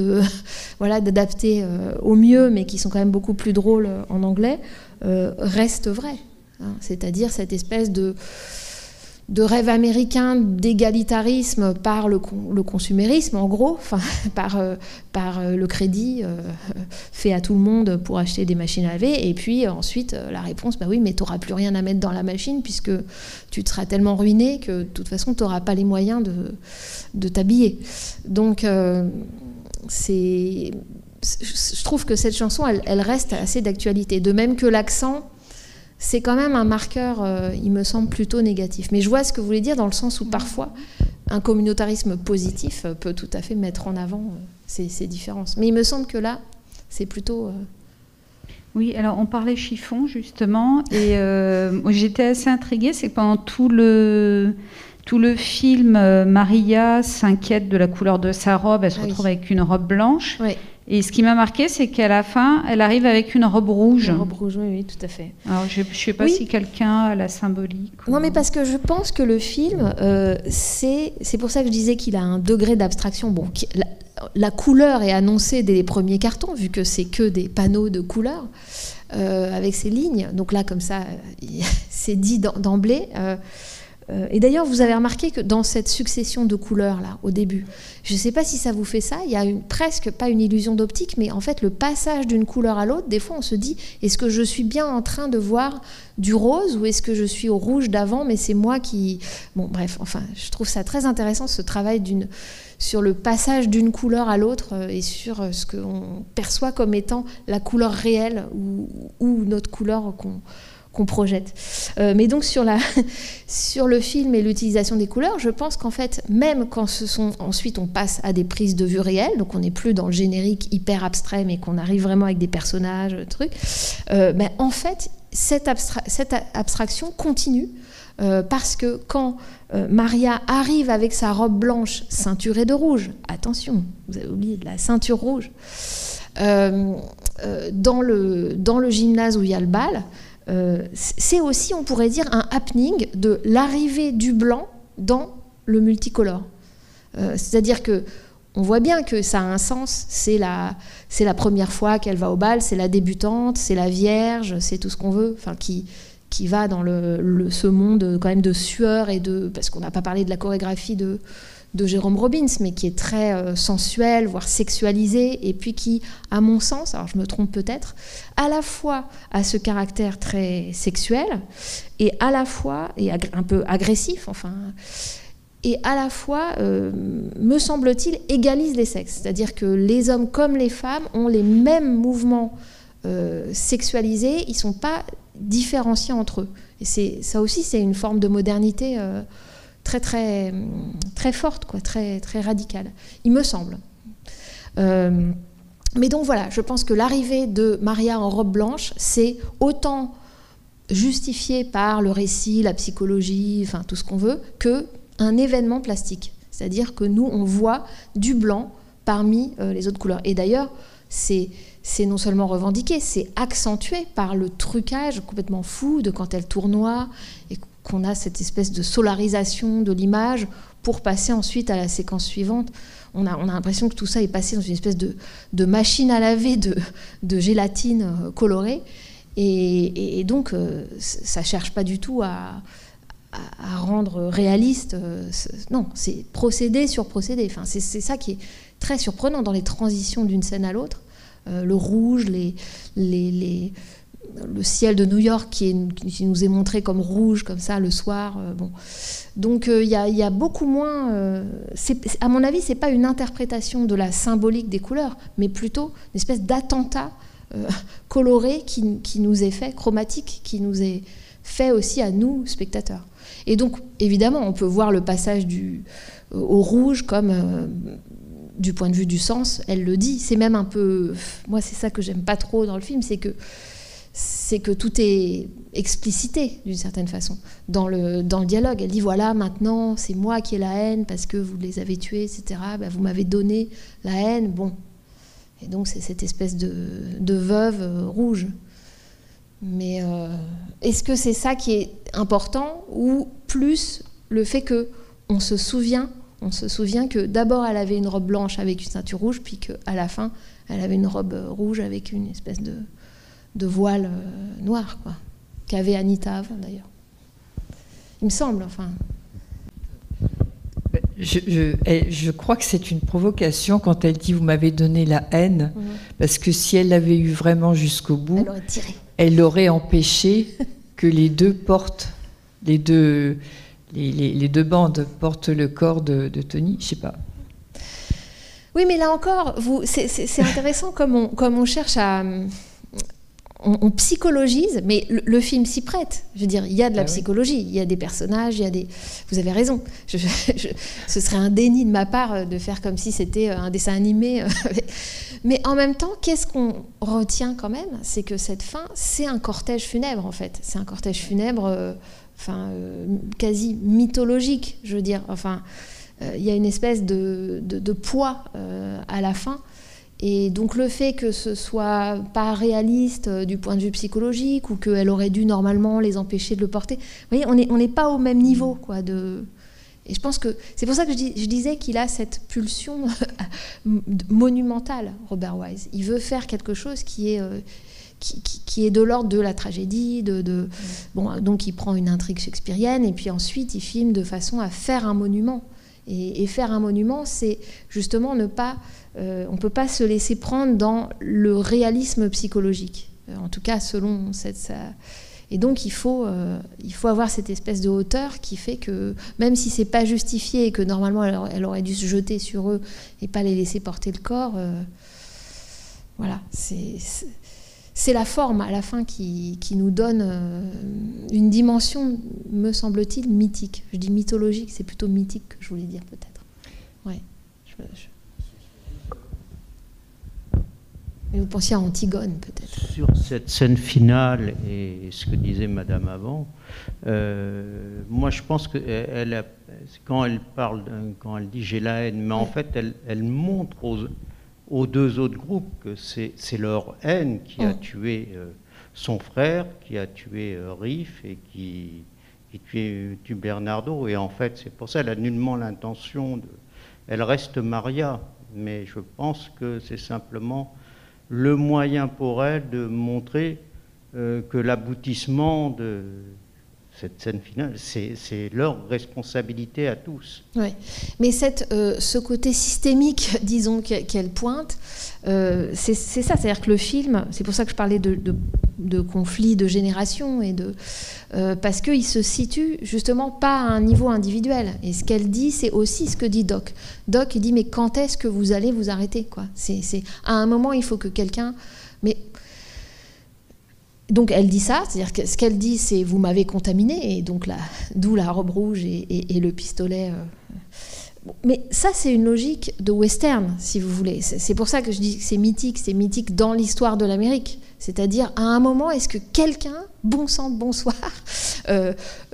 d'adapter au mieux, mais qui sont quand même beaucoup plus drôles en anglais, restent vraies. hein, c'est-à-dire cette espèce de rêve américain d'égalitarisme par le consumérisme, en gros, par le crédit fait à tout le monde pour acheter des machines à laver. Et puis ensuite, la réponse, bah oui, mais tu n'auras plus rien à mettre dans la machine puisque tu te seras tellement ruiné que de toute façon, tu n'auras pas les moyens de t'habiller. Donc, je trouve que cette chanson, elle reste assez d'actualité. De même que l'accent, c'est quand même un marqueur, il me semble, plutôt négatif. Mais je vois ce que vous voulez dire dans le sens où parfois, un communautarisme positif peut tout à fait mettre en avant ces différences. Mais il me semble que là, c'est plutôt... Oui, alors on parlait chiffon, justement, et j'étais assez intriguée, c'est que pendant tout le film, Maria s'inquiète de la couleur de sa robe, elle se retrouve avec une robe blanche. Oui. Et ce qui m'a marqué, c'est qu'à la fin, elle arrive avec une robe rouge. Une robe rouge, oui, tout à fait. Alors, je ne sais pas si quelqu'un a la symbolique. Non, mais parce que je pense que le film, c'est pour ça que je disais qu'il a un degré d'abstraction. Bon, la couleur est annoncée dès les premiers cartons, vu que c'est que des panneaux de couleurs, avec ces lignes. Donc là, comme ça, c'est dit d'emblée. Et d'ailleurs, vous avez remarqué que dans cette succession de couleurs là, au début, je ne sais pas si ça vous fait ça, il y a presque pas une illusion d'optique, mais en fait, le passage d'une couleur à l'autre, des fois, on se dit, est-ce que je suis bien en train de voir du rose ou est-ce que je suis au rouge d'avant, mais c'est moi qui... Bon, bref, enfin, je trouve ça très intéressant, ce travail sur le passage d'une couleur à l'autre et sur ce qu'on perçoit comme étant la couleur réelle ou notre couleur qu'on projette. Mais donc sur le film et l'utilisation des couleurs, je pense qu'en fait, même quand ensuite on passe à des prises de vue réelles, donc on n'est plus dans le générique hyper abstrait, mais qu'on arrive vraiment avec des personnages, en fait, cette abstraction continue, parce que quand Maria arrive avec sa robe blanche ceinturée de rouge, attention, vous avez oublié de la ceinture rouge, dans le gymnase où il y a le bal, c'est aussi, on pourrait dire, un happening de l'arrivée du blanc dans le multicolore. C'est-à-dire que on voit bien que ça a un sens, c'est la première fois qu'elle va au bal, c'est la débutante, c'est la vierge, c'est tout ce qu'on veut, enfin qui va dans ce monde quand même de sueur et parce qu'on n'a pas parlé de la chorégraphie de Jérôme Robbins, mais qui est très sensuel, voire sexualisé, et puis qui, à mon sens, alors je me trompe peut-être, à la fois a ce caractère très sexuel, et à la fois, et un peu agressif, enfin, et à la fois, me semble-t-il, égalise les sexes. C'est-à-dire que les hommes comme les femmes ont les mêmes mouvements sexualisés, ils ne sont pas différenciés entre eux. Et ça aussi, c'est une forme de modernité très, très, très forte, quoi, très, très radicale, il me semble. Mais donc voilà, je pense que l'arrivée de Maria en robe blanche, c'est autant justifié par le récit, la psychologie, enfin tout ce qu'on veut, qu'un événement plastique. C'est-à-dire que nous, on voit du blanc parmi les autres couleurs. Et d'ailleurs, c'est non seulement revendiqué, c'est accentué par le trucage complètement fou de quand elle tournoie et qu'on a cette espèce de solarisation de l'image pour passer ensuite à la séquence suivante. On a l'impression que tout ça est passé dans une espèce de machine à laver de gélatine colorée. Et donc, ça ne cherche pas du tout à rendre réaliste. Non, c'est procédé sur procédé. Enfin, c'est ça qui est très surprenant dans les transitions d'une scène à l'autre. Le rouge, le ciel de New York qui nous est montré comme rouge, comme ça, le soir. Bon. Donc, il y a beaucoup moins... à mon avis, ce n'est pas une interprétation de la symbolique des couleurs, mais plutôt une espèce d'attentat coloré qui nous est fait, chromatique, qui nous est fait aussi à nous, spectateurs. Et donc, évidemment, on peut voir le passage au rouge comme... du point de vue du sens, elle le dit. C'est même un peu... Moi, c'est ça que j'aime pas trop dans le film, c'est que tout est explicité d'une certaine façon dans le dialogue. Elle dit voilà, maintenant c'est moi qui ai la haine parce que vous les avez tués, etc. Ben, vous m'avez donné la haine, bon. Et donc c'est cette espèce de veuve rouge. Mais est-ce que c'est ça qui est important ou plus le fait que on se souvient que d'abord elle avait une robe blanche avec une ceinture rouge, puis qu'à la fin elle avait une robe rouge avec une espèce de voile noir, quoi. qu'avait Anita avant, d'ailleurs. Il me semble, enfin. Je crois que c'est une provocation quand elle dit « vous m'avez donné la haine », parce que si elle l'avait eu vraiment jusqu'au bout, elle aurait empêché que les deux bandes portent le corps de Tony, je sais pas. Oui, mais là encore, c'est intéressant comme on cherche à... On psychologise, mais le film s'y prête. Je veux dire, il y a de la psychologie, il y a des personnages, il y a des... Vous avez raison. Ce serait un déni de ma part de faire comme si c'était un dessin animé. Mais en même temps, qu'est-ce qu'on retient quand même? C'est que cette fin, c'est un cortège funèbre, en fait. C'est un cortège funèbre quasi mythologique, je veux dire. Enfin, il y a une espèce de poids à la fin. Et donc le fait que ce soit pas réaliste du point de vue psychologique ou qu'elle aurait dû normalement les empêcher de le porter, vous voyez, on n'est pas au même niveau, quoi. Et je pense que c'est pour ça que je disais qu'il a cette pulsion monumentale, Robert Wise. Il veut faire quelque chose qui est de l'ordre de la tragédie, bon, donc il prend une intrigue shakespearienne et puis ensuite il filme de façon à faire un monument. Et faire un monument, c'est justement ne pas... on ne peut pas se laisser prendre dans le réalisme psychologique, en tout cas selon ça. Et donc il faut avoir cette espèce de hauteur qui fait que, même si c'est pas justifié et que normalement elle aurait dû se jeter sur eux et pas les laisser porter le corps, voilà, c'est la forme à la fin qui nous donne une dimension, me semble-t-il, mythique. Je dis mythologique, c'est plutôt mythique que je voulais dire peut-être. Ouais. Mais vous pensiez à Antigone, peut-être. Sur cette scène finale et ce que disait Madame avant, moi je pense que quand elle dit j'ai la haine, mais en fait elle montre aux deux autres groupes que c'est leur haine qui a tué son frère, qui a tué Riff et qui tue Bernardo. Et en fait, c'est pour ça qu'elle a nullement l'intention Elle reste Maria, mais je pense que c'est simplement le moyen pour elle de montrer que l'aboutissement de cette scène finale, c'est leur responsabilité à tous. Oui, mais ce côté systémique, disons, qu'elle pointe, c'est ça, c'est-à-dire que le film, c'est pour ça que je parlais de conflit de génération, parce qu'il se situe justement pas à un niveau individuel. Et ce qu'elle dit, c'est aussi ce que dit Doc. Doc, il dit, mais quand est-ce que vous allez vous arrêter, quoi ? À un moment, il faut que quelqu'un... Donc elle dit ça, c'est-à-dire que ce qu'elle dit, c'est vous m'avez contaminé, et donc d'où la robe rouge et le pistolet. Mais ça, c'est une logique de western, si vous voulez. C'est pour ça que je dis que c'est mythique dans l'histoire de l'Amérique. C'est-à-dire, à un moment, est-ce que quelqu'un, bon sang de bonsoir,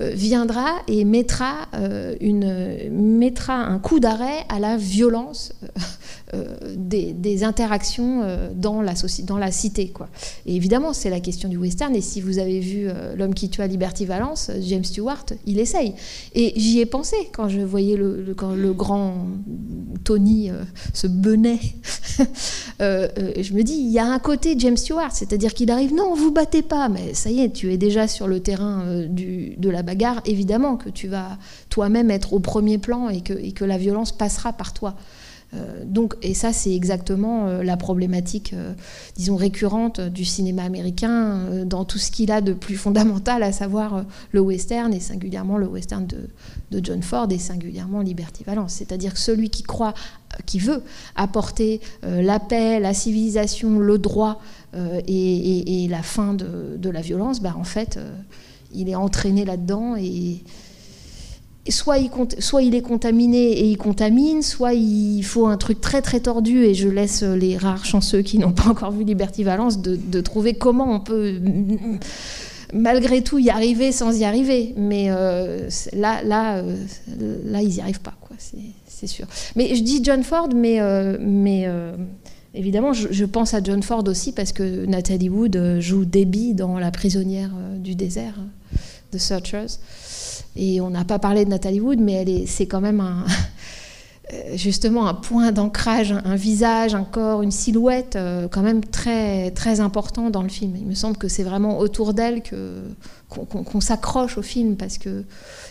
viendra et mettra un coup d'arrêt à la violence des interactions dans la cité, quoi. Et évidemment, c'est la question du western. Et si vous avez vu L'homme qui tua Liberty Valance, James Stewart, il essaye. Et j'y ai pensé quand je voyais quand le grand Tony se benait. Je me dis, il y a un côté James Stewart, c'est-à-dire qu'il arrive, non, vous battez pas, mais ça y est, tu es déjà sur le terrain de la bagarre. Évidemment que tu vas toi-même être au premier plan et que la violence passera par toi. Et ça, c'est exactement la problématique, disons, récurrente du cinéma américain dans tout ce qu'il a de plus fondamental, à savoir le western, et singulièrement le western de John Ford, et singulièrement Liberty Valance. C'est-à-dire que celui qui veut apporter la paix, la civilisation, le droit et la fin de la violence, en fait, il est entraîné là-dedans et soit il est contaminé et il contamine, soit il faut un truc très très tordu, et je laisse les rares chanceux qui n'ont pas encore vu Liberty Valance de trouver comment on peut malgré tout y arriver sans y arriver. Mais là ils n'y arrivent pas, quoi, c'est sûr. Mais je dis John Ford, mais évidemment je pense à John Ford aussi parce que Natalie Wood joue Debbie dans La prisonnière du désert, The Searchers. Et on n'a pas parlé de Natalie Wood, mais c'est quand même justement un point d'ancrage, un visage, un corps, une silhouette quand même très, très important dans le film. Il me semble que c'est vraiment autour d'elle qu'on s'accroche au film, parce que,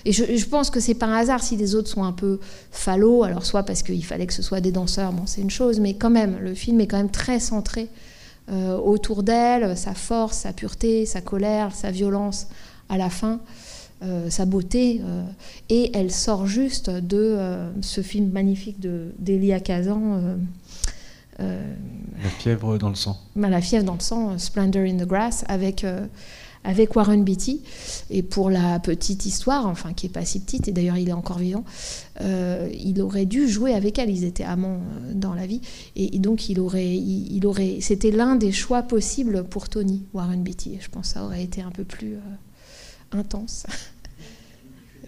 et je pense que c'est pas un hasard si les autres sont un peu fallots, alors soit parce qu'il fallait que ce soit des danseurs, bon c'est une chose, mais quand même le film est quand même très centré autour d'elle, sa force, sa pureté, sa colère, sa violence à la fin, sa beauté, et elle sort juste de ce film magnifique d'Elia Kazan, La fièvre dans le sang. La fièvre dans le sang, Splendor in the Grass, avec Warren Beatty. Et pour la petite histoire, enfin qui n'est pas si petite, et d'ailleurs il est encore vivant, il aurait dû jouer avec elle. Ils étaient amants dans la vie, et donc il aurait, c'était l'un des choix possibles pour Tony, Warren Beatty. Je pense que ça aurait été un peu plus intense. Je suis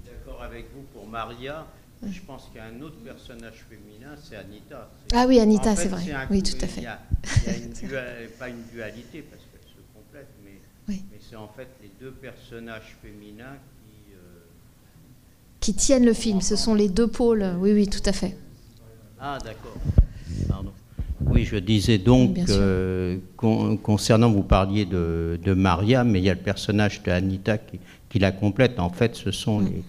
d'accord avec vous pour Maria. Je pense qu'il y a un autre personnage féminin, c'est Anita. Ah oui, Anita, en fait, c'est vrai. Oui, tout à fait. Il y a pas une dualité, parce qu'elle se complète, mais c'est en fait les deux personnages féminins qui tiennent le film. Ce sont les deux pôles. Oui, oui, tout à fait. Ah, d'accord. Pardon. Oui, je disais donc, concernant, vous parliez de Maria, mais il y a le personnage de Anita qui la complète. En fait, ce sont les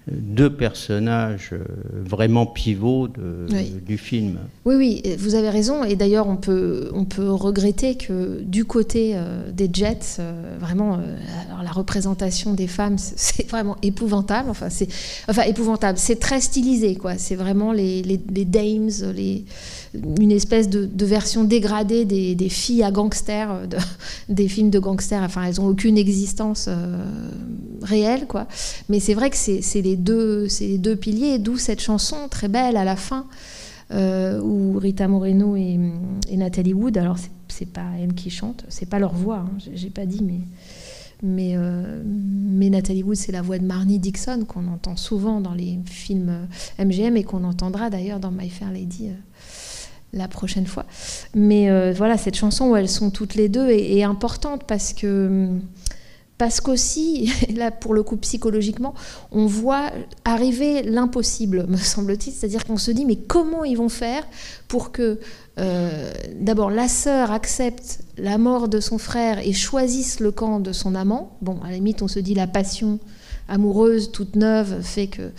deux personnages vraiment pivots du film. Oui, oui, vous avez raison. Et d'ailleurs, on peut regretter que du côté des Jets, vraiment, alors la représentation des femmes, c'est vraiment épouvantable. Enfin, épouvantable. C'est très stylisé, quoi. C'est vraiment les dames, une espèce de version dégradée des filles à gangsters, des films de gangsters. Enfin, elles n'ont aucune existence réelle, quoi. Mais c'est vrai que c'est les deux piliers, d'où cette chanson très belle à la fin, où Rita Moreno et Natalie Wood, alors c'est pas elles qui chantent, c'est pas leur voix, hein, j'ai pas dit, mais Natalie Wood, c'est la voix de Marnie Dixon, qu'on entend souvent dans les films MGM, et qu'on entendra d'ailleurs dans My Fair Lady la prochaine fois. Mais voilà, cette chanson où elles sont toutes les deux est importante, parce qu'aussi, là pour le coup psychologiquement, on voit arriver l'impossible, me semble-t-il, c'est-à-dire qu'on se dit mais comment ils vont faire pour que d'abord la sœur accepte la mort de son frère et choisisse le camp de son amant. Bon, à la limite on se dit la passion amoureuse toute neuve fait que...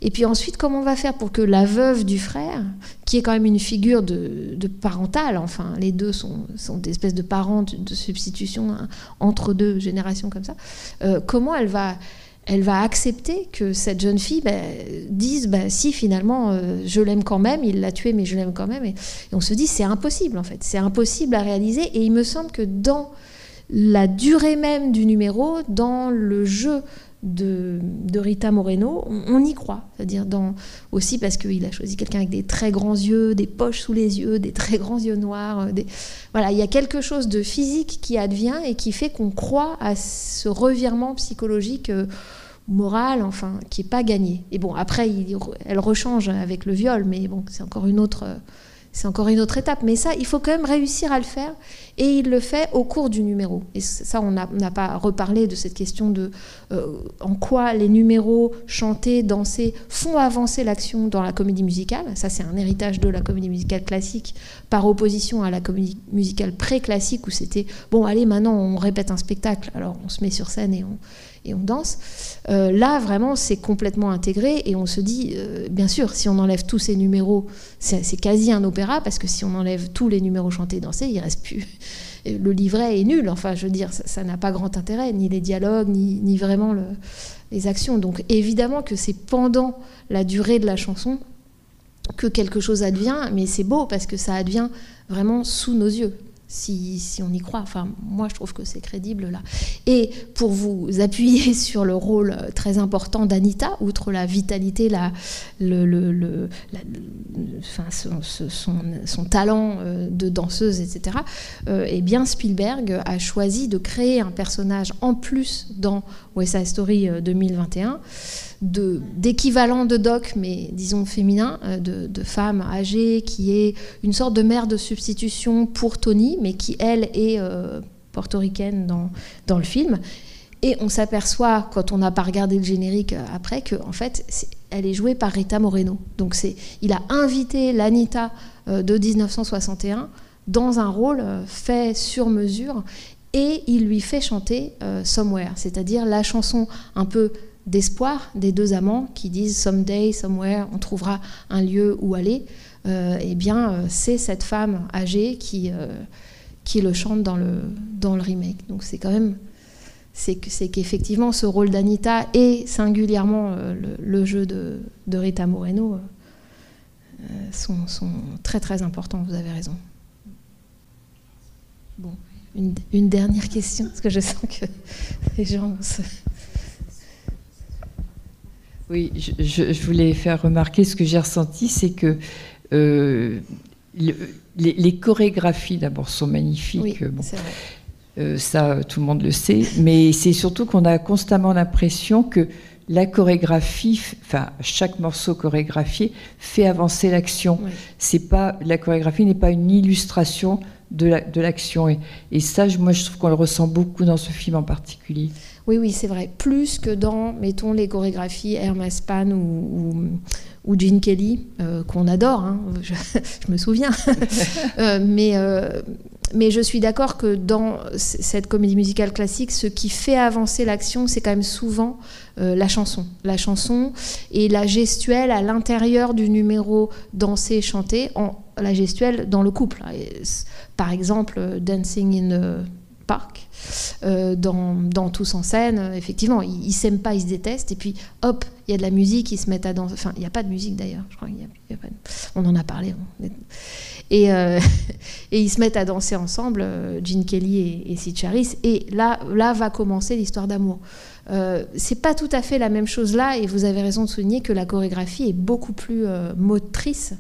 Et puis ensuite, comment on va faire pour que la veuve du frère, qui est quand même une figure de parentale, enfin les deux sont des espèces de parents de substitution, hein, entre deux générations comme ça, comment elle va accepter que cette jeune fille dise si finalement je l'aime quand même, il l'a tué mais je l'aime quand même, et on se dit c'est impossible en fait, c'est impossible à réaliser. Et il me semble que dans la durée même du numéro, dans le jeu de Rita Moreno, on y croit, c'est-à-dire aussi parce qu'il a choisi quelqu'un avec des très grands yeux, des poches sous les yeux, des très grands yeux noirs, voilà, il y a quelque chose de physique qui advient et qui fait qu'on croit à ce revirement psychologique moral, enfin, qui n'est pas gagné. Et bon, après, elle rechange avec le viol, mais bon, c'est encore une autre étape. Mais ça, il faut quand même réussir à le faire. Et il le fait au cours du numéro. Et ça, on n'a pas reparlé de cette question de en quoi les numéros chantés, dansés font avancer l'action dans la comédie musicale. Ça, c'est un héritage de la comédie musicale classique par opposition à la comédie musicale pré-classique où c'était, bon, allez, maintenant, on répète un spectacle. Alors, on se met sur scène et on danse. Là, vraiment, c'est complètement intégré et on se dit, bien sûr, si on enlève tous ces numéros, c'est quasi un opéra, parce que si on enlève tous les numéros chantés et dansés, il ne reste plus... Le livret est nul, enfin, je veux dire, ça n'a pas grand intérêt, ni les dialogues, ni vraiment les actions. Donc, évidemment que c'est pendant la durée de la chanson que quelque chose advient, mais c'est beau, parce que ça advient vraiment sous nos yeux. Si on y croit. Enfin, moi, je trouve que c'est crédible, là. Et pour vous appuyer sur le rôle très important d'Anita, outre la vitalité, son talent de danseuse, etc., eh bien, Spielberg a choisi de créer un personnage en plus dans West Side Story 2021, d'équivalent de Doc, mais disons féminin, de femme âgée qui est une sorte de mère de substitution pour Tony, mais qui, elle, est portoricaine dans le film. Et on s'aperçoit, quand on n'a pas regardé le générique après, qu'en fait, elle est jouée par Rita Moreno. Donc il a invité l'Anita de 1961 dans un rôle fait sur mesure, et il lui fait chanter Somewhere, c'est-à-dire la chanson un peu d'espoir des deux amants qui disent Someday, somewhere, on trouvera un lieu où aller. C'est cette femme âgée qui le chante dans le remake. Donc c'est quand même, c'est qu'effectivement ce rôle d'Anita et singulièrement le jeu de Rita Moreno sont très très importants. Vous avez raison. Bon, une dernière question, parce que je sens que les gens se... Oui, je voulais faire remarquer ce que j'ai ressenti, c'est que les chorégraphies d'abord sont magnifiques. Oui, bon, c'est vrai. Ça, tout le monde le sait, mais c'est surtout qu'on a constamment l'impression que la chorégraphie, enfin chaque morceau chorégraphié fait avancer l'action. Oui. C'est pas, la chorégraphie n'est pas une illustration de l'action, et ça, moi, je trouve qu'on le ressent beaucoup dans ce film en particulier. Oui, c'est vrai. Plus que dans, mettons, les chorégraphies Hermès Pan ou Gene Kelly, qu'on adore, hein, je me souviens. Mais je suis d'accord que dans cette comédie musicale classique, ce qui fait avancer l'action, c'est quand même souvent la chanson. La chanson et la gestuelle à l'intérieur du numéro dansé, chanté, la gestuelle dans le couple. Par exemple, Dancing in the Park, dans Tous en scène, effectivement, ils s'aiment pas, ils se détestent, et puis hop, il y a de la musique, ils se mettent à danser. Enfin, il n'y a pas de musique d'ailleurs, je crois qu'il y a pas de... On en a parlé. Et ils se mettent à danser ensemble, Gene Kelly et Sid Charisse, et là va commencer l'histoire d'amour. C'est pas tout à fait la même chose là, et vous avez raison de souligner que la chorégraphie est beaucoup plus motrice.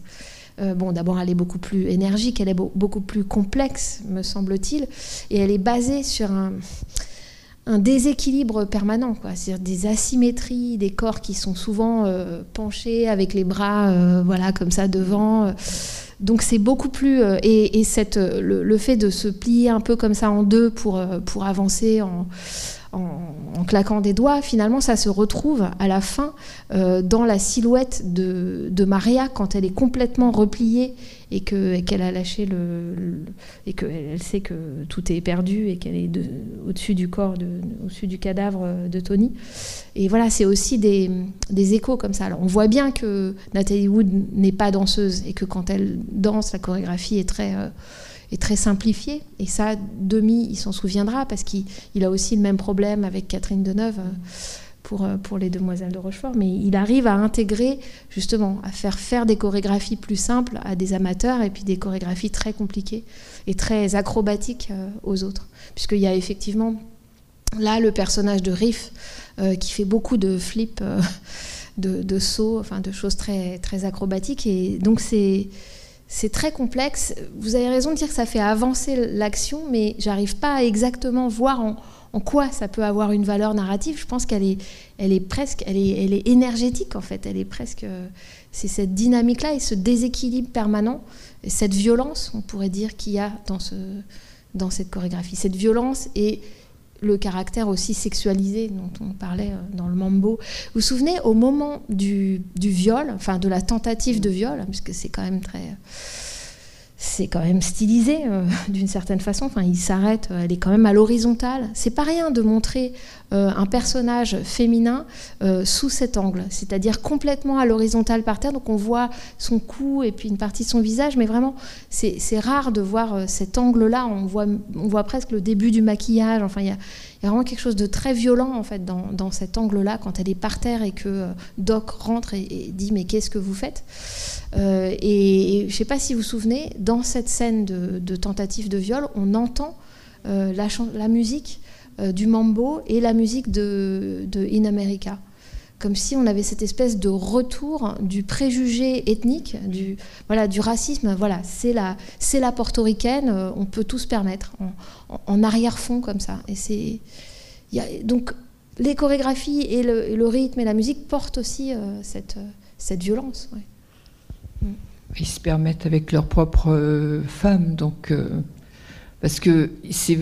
D'abord, elle est beaucoup plus énergique, elle est beaucoup plus complexe, me semble-t-il, et elle est basée sur un déséquilibre permanent, quoi. C'est-à-dire des asymétries, des corps qui sont souvent penchés avec les bras, comme ça devant. Donc c'est beaucoup plus... et le fait de se plier un peu comme ça en deux pour avancer en claquant des doigts, finalement, ça se retrouve à la fin dans la silhouette de Maria quand elle est complètement repliée et qu'elle a lâché et qu'elle sait que tout est perdu et qu'elle est au-dessus du corps, au-dessus du cadavre de Tony. Et voilà, c'est aussi des échos comme ça. Alors, on voit bien que Natalie Wood n'est pas danseuse et que quand elle danse, la chorégraphie est très simplifié, et ça, Demy, il s'en souviendra, parce qu'il a aussi le même problème avec Catherine Deneuve pour les Demoiselles de Rochefort, mais il arrive à intégrer, justement, à faire des chorégraphies plus simples à des amateurs, et puis des chorégraphies très compliquées et très acrobatiques aux autres. Puisqu'il y a effectivement, là, le personnage de Riff, qui fait beaucoup de flips, de sauts, enfin de choses très, très acrobatiques, et donc c'est très complexe. Vous avez raison de dire que ça fait avancer l'action, mais j'arrive pas à exactement voir en quoi ça peut avoir une valeur narrative. Je pense qu'elle est énergétique, en fait. Elle est presque... c'est cette dynamique-là et ce déséquilibre permanent, et cette violence, on pourrait dire, qu'il y a dans cette chorégraphie. Cette violence et le caractère aussi sexualisé dont on parlait dans le mambo. Vous vous souvenez, au moment du viol, enfin de la tentative de viol, puisque c'est quand même stylisé d'une certaine façon, enfin il s'arrête, elle est quand même à l'horizontale. C'est pas rien de montrer un personnage féminin sous cet angle, c'est-à-dire complètement à l'horizontale par terre, donc on voit son cou et puis une partie de son visage, mais vraiment c'est rare de voir cet angle-là, on voit presque le début du maquillage, enfin il y a vraiment quelque chose de très violent en fait dans cet angle-là, quand elle est par terre et que Doc rentre et dit mais qu'est-ce que vous faites, et je ne sais pas si vous vous souvenez, dans cette scène de tentative de viol, on entend la musique du mambo et la musique de In America, comme si on avait cette espèce de retour du préjugé ethnique, du racisme. Voilà, c'est la portoricaine, on peut tout se permettre, en arrière-fond comme ça. Et donc les chorégraphies et le rythme et la musique portent aussi cette violence. Ouais. Ils se permettent avec leurs propres femmes, donc parce que c'est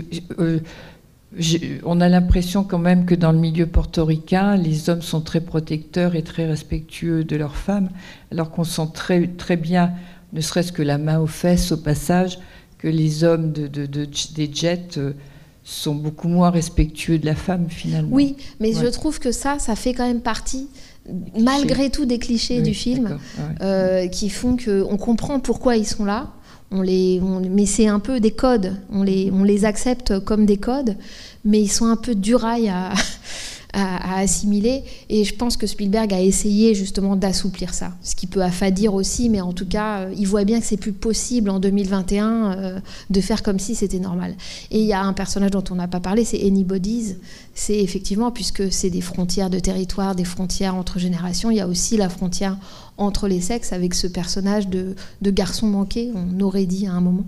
On a l'impression quand même que dans le milieu portoricain, les hommes sont très protecteurs et très respectueux de leurs femmes, alors qu'on sent très, très bien, ne serait-ce que la main aux fesses au passage, que les hommes des jets sont beaucoup moins respectueux de la femme finalement. Oui, mais je trouve que ça fait quand même partie, malgré tout, des clichés du film, qui font qu'on comprend pourquoi ils sont là. Mais c'est un peu des codes, on les accepte comme des codes, mais ils sont un peu durailles à assimiler, et je pense que Spielberg a essayé justement d'assouplir ça, ce qui peut affadir aussi, mais en tout cas il voit bien que c'est plus possible en 2021 de faire comme si c'était normal. Et il y a un personnage dont on n'a pas parlé, c'est Anybody's. C'est effectivement, puisque c'est des frontières de territoire, des frontières entre générations, il y a aussi la frontière entre les sexes, avec ce personnage de garçon manqué, on aurait dit à un moment,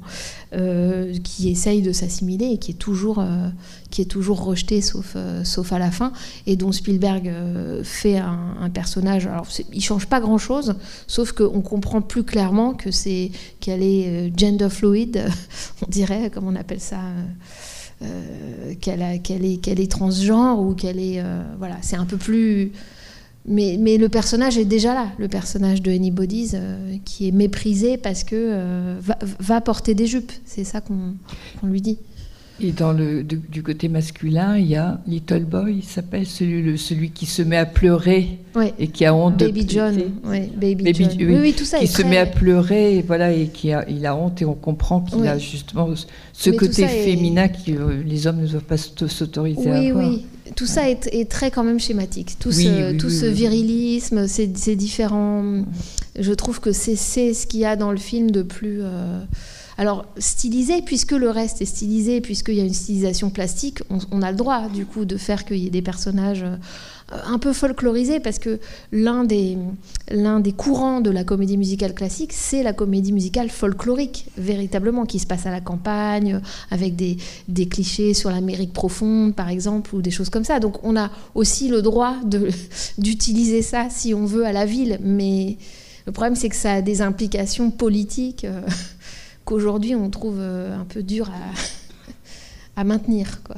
qui essaye de s'assimiler et qui est toujours rejeté, sauf à la fin, et dont Spielberg fait un personnage. Alors il change pas grand chose, sauf qu'on comprend plus clairement qu'elle est gender fluid, on dirait, comme on appelle ça, qu'elle est transgenre, ou qu'elle est voilà, c'est un peu plus. Mais le personnage est déjà là, le personnage de Anybody's, qui est méprisé parce que va porter des jupes, c'est ça qu'on lui dit. Et du côté masculin, il y a Little Boy, il s'appelle celui qui se met à pleurer, et qui a honte Baby de... John, Baby John. Oui, tout ça qui se met à pleurer, et voilà, et il a honte, et on comprend qu'il a justement ce côté féminin que les hommes ne doivent pas s'autoriser à avoir. Oui, tout ça est très quand même schématique. Tout ce virilisme, ces différents... Je trouve que c'est ce qu'il y a dans le film de plus... Alors, stylisé, puisque le reste est stylisé, puisqu'il y a une stylisation plastique, on a le droit, du coup, de faire qu'il y ait des personnages un peu folklorisés, parce que l'un des courants de la comédie musicale classique, c'est la comédie musicale folklorique, véritablement, qui se passe à la campagne, avec des clichés sur l'Amérique profonde, par exemple, ou des choses comme ça. Donc, on a aussi le droit d'utiliser ça, si on veut, à la ville. Mais le problème, c'est que ça a des implications politiques... qu'aujourd'hui on trouve un peu dur à maintenir, quoi.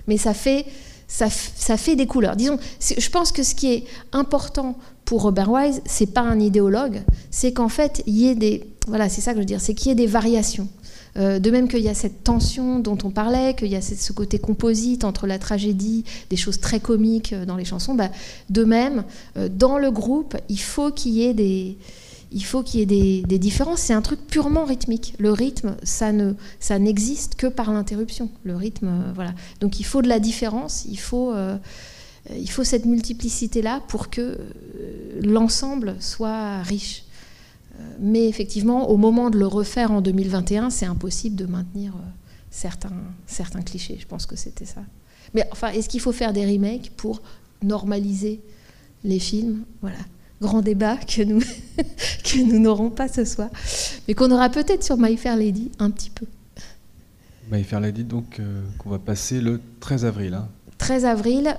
Mais ça fait des couleurs. Disons, je pense que ce qui est important pour Robert Wise, c'est pas un idéologue, c'est qu'en fait il y ait c'est ça que je veux dire, c'est qu'il y ait des variations. De même qu'il y a cette tension dont on parlait, qu'il y a ce côté composite entre la tragédie, des choses très comiques dans les chansons, de même, dans le groupe, il faut qu'il y ait des différences. C'est un truc purement rythmique. Le rythme, ça n'existe que par l'interruption. Le rythme, voilà. Donc il faut de la différence, il faut cette multiplicité-là pour que l'ensemble soit riche. Mais effectivement, au moment de le refaire en 2021, c'est impossible de maintenir certains clichés. Je pense que c'était ça. Mais enfin, est-ce qu'il faut faire des remakes pour normaliser les films ? Voilà. Grand débat que nous n'aurons pas ce soir, mais qu'on aura peut-être sur My Fair Lady un petit peu. My Fair Lady, donc, qu'on va passer le 13 avril. 13 avril,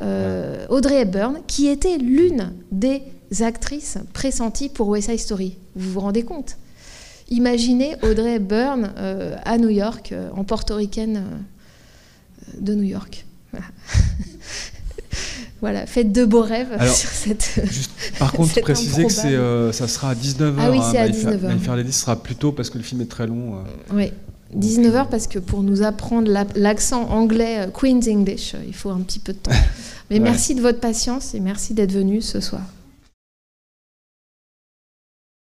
Audrey Hepburn, qui était l'une des actrices pressenties pour West Side Story. Vous vous rendez compte ? Imaginez Audrey Hepburn à New York, en portoricaine de New York. Voilà. Voilà, faites de beaux rêves. Alors, sur cette. Juste, par contre, préciser que ça sera à 19h. Ah oui, c'est à 19h. My Fair Lady sera plus tôt parce que le film est très long. Oui, 19h parce que pour nous apprendre l'accent anglais, Queen's English, il faut un petit peu de temps. Mais merci de votre patience et merci d'être venu ce soir.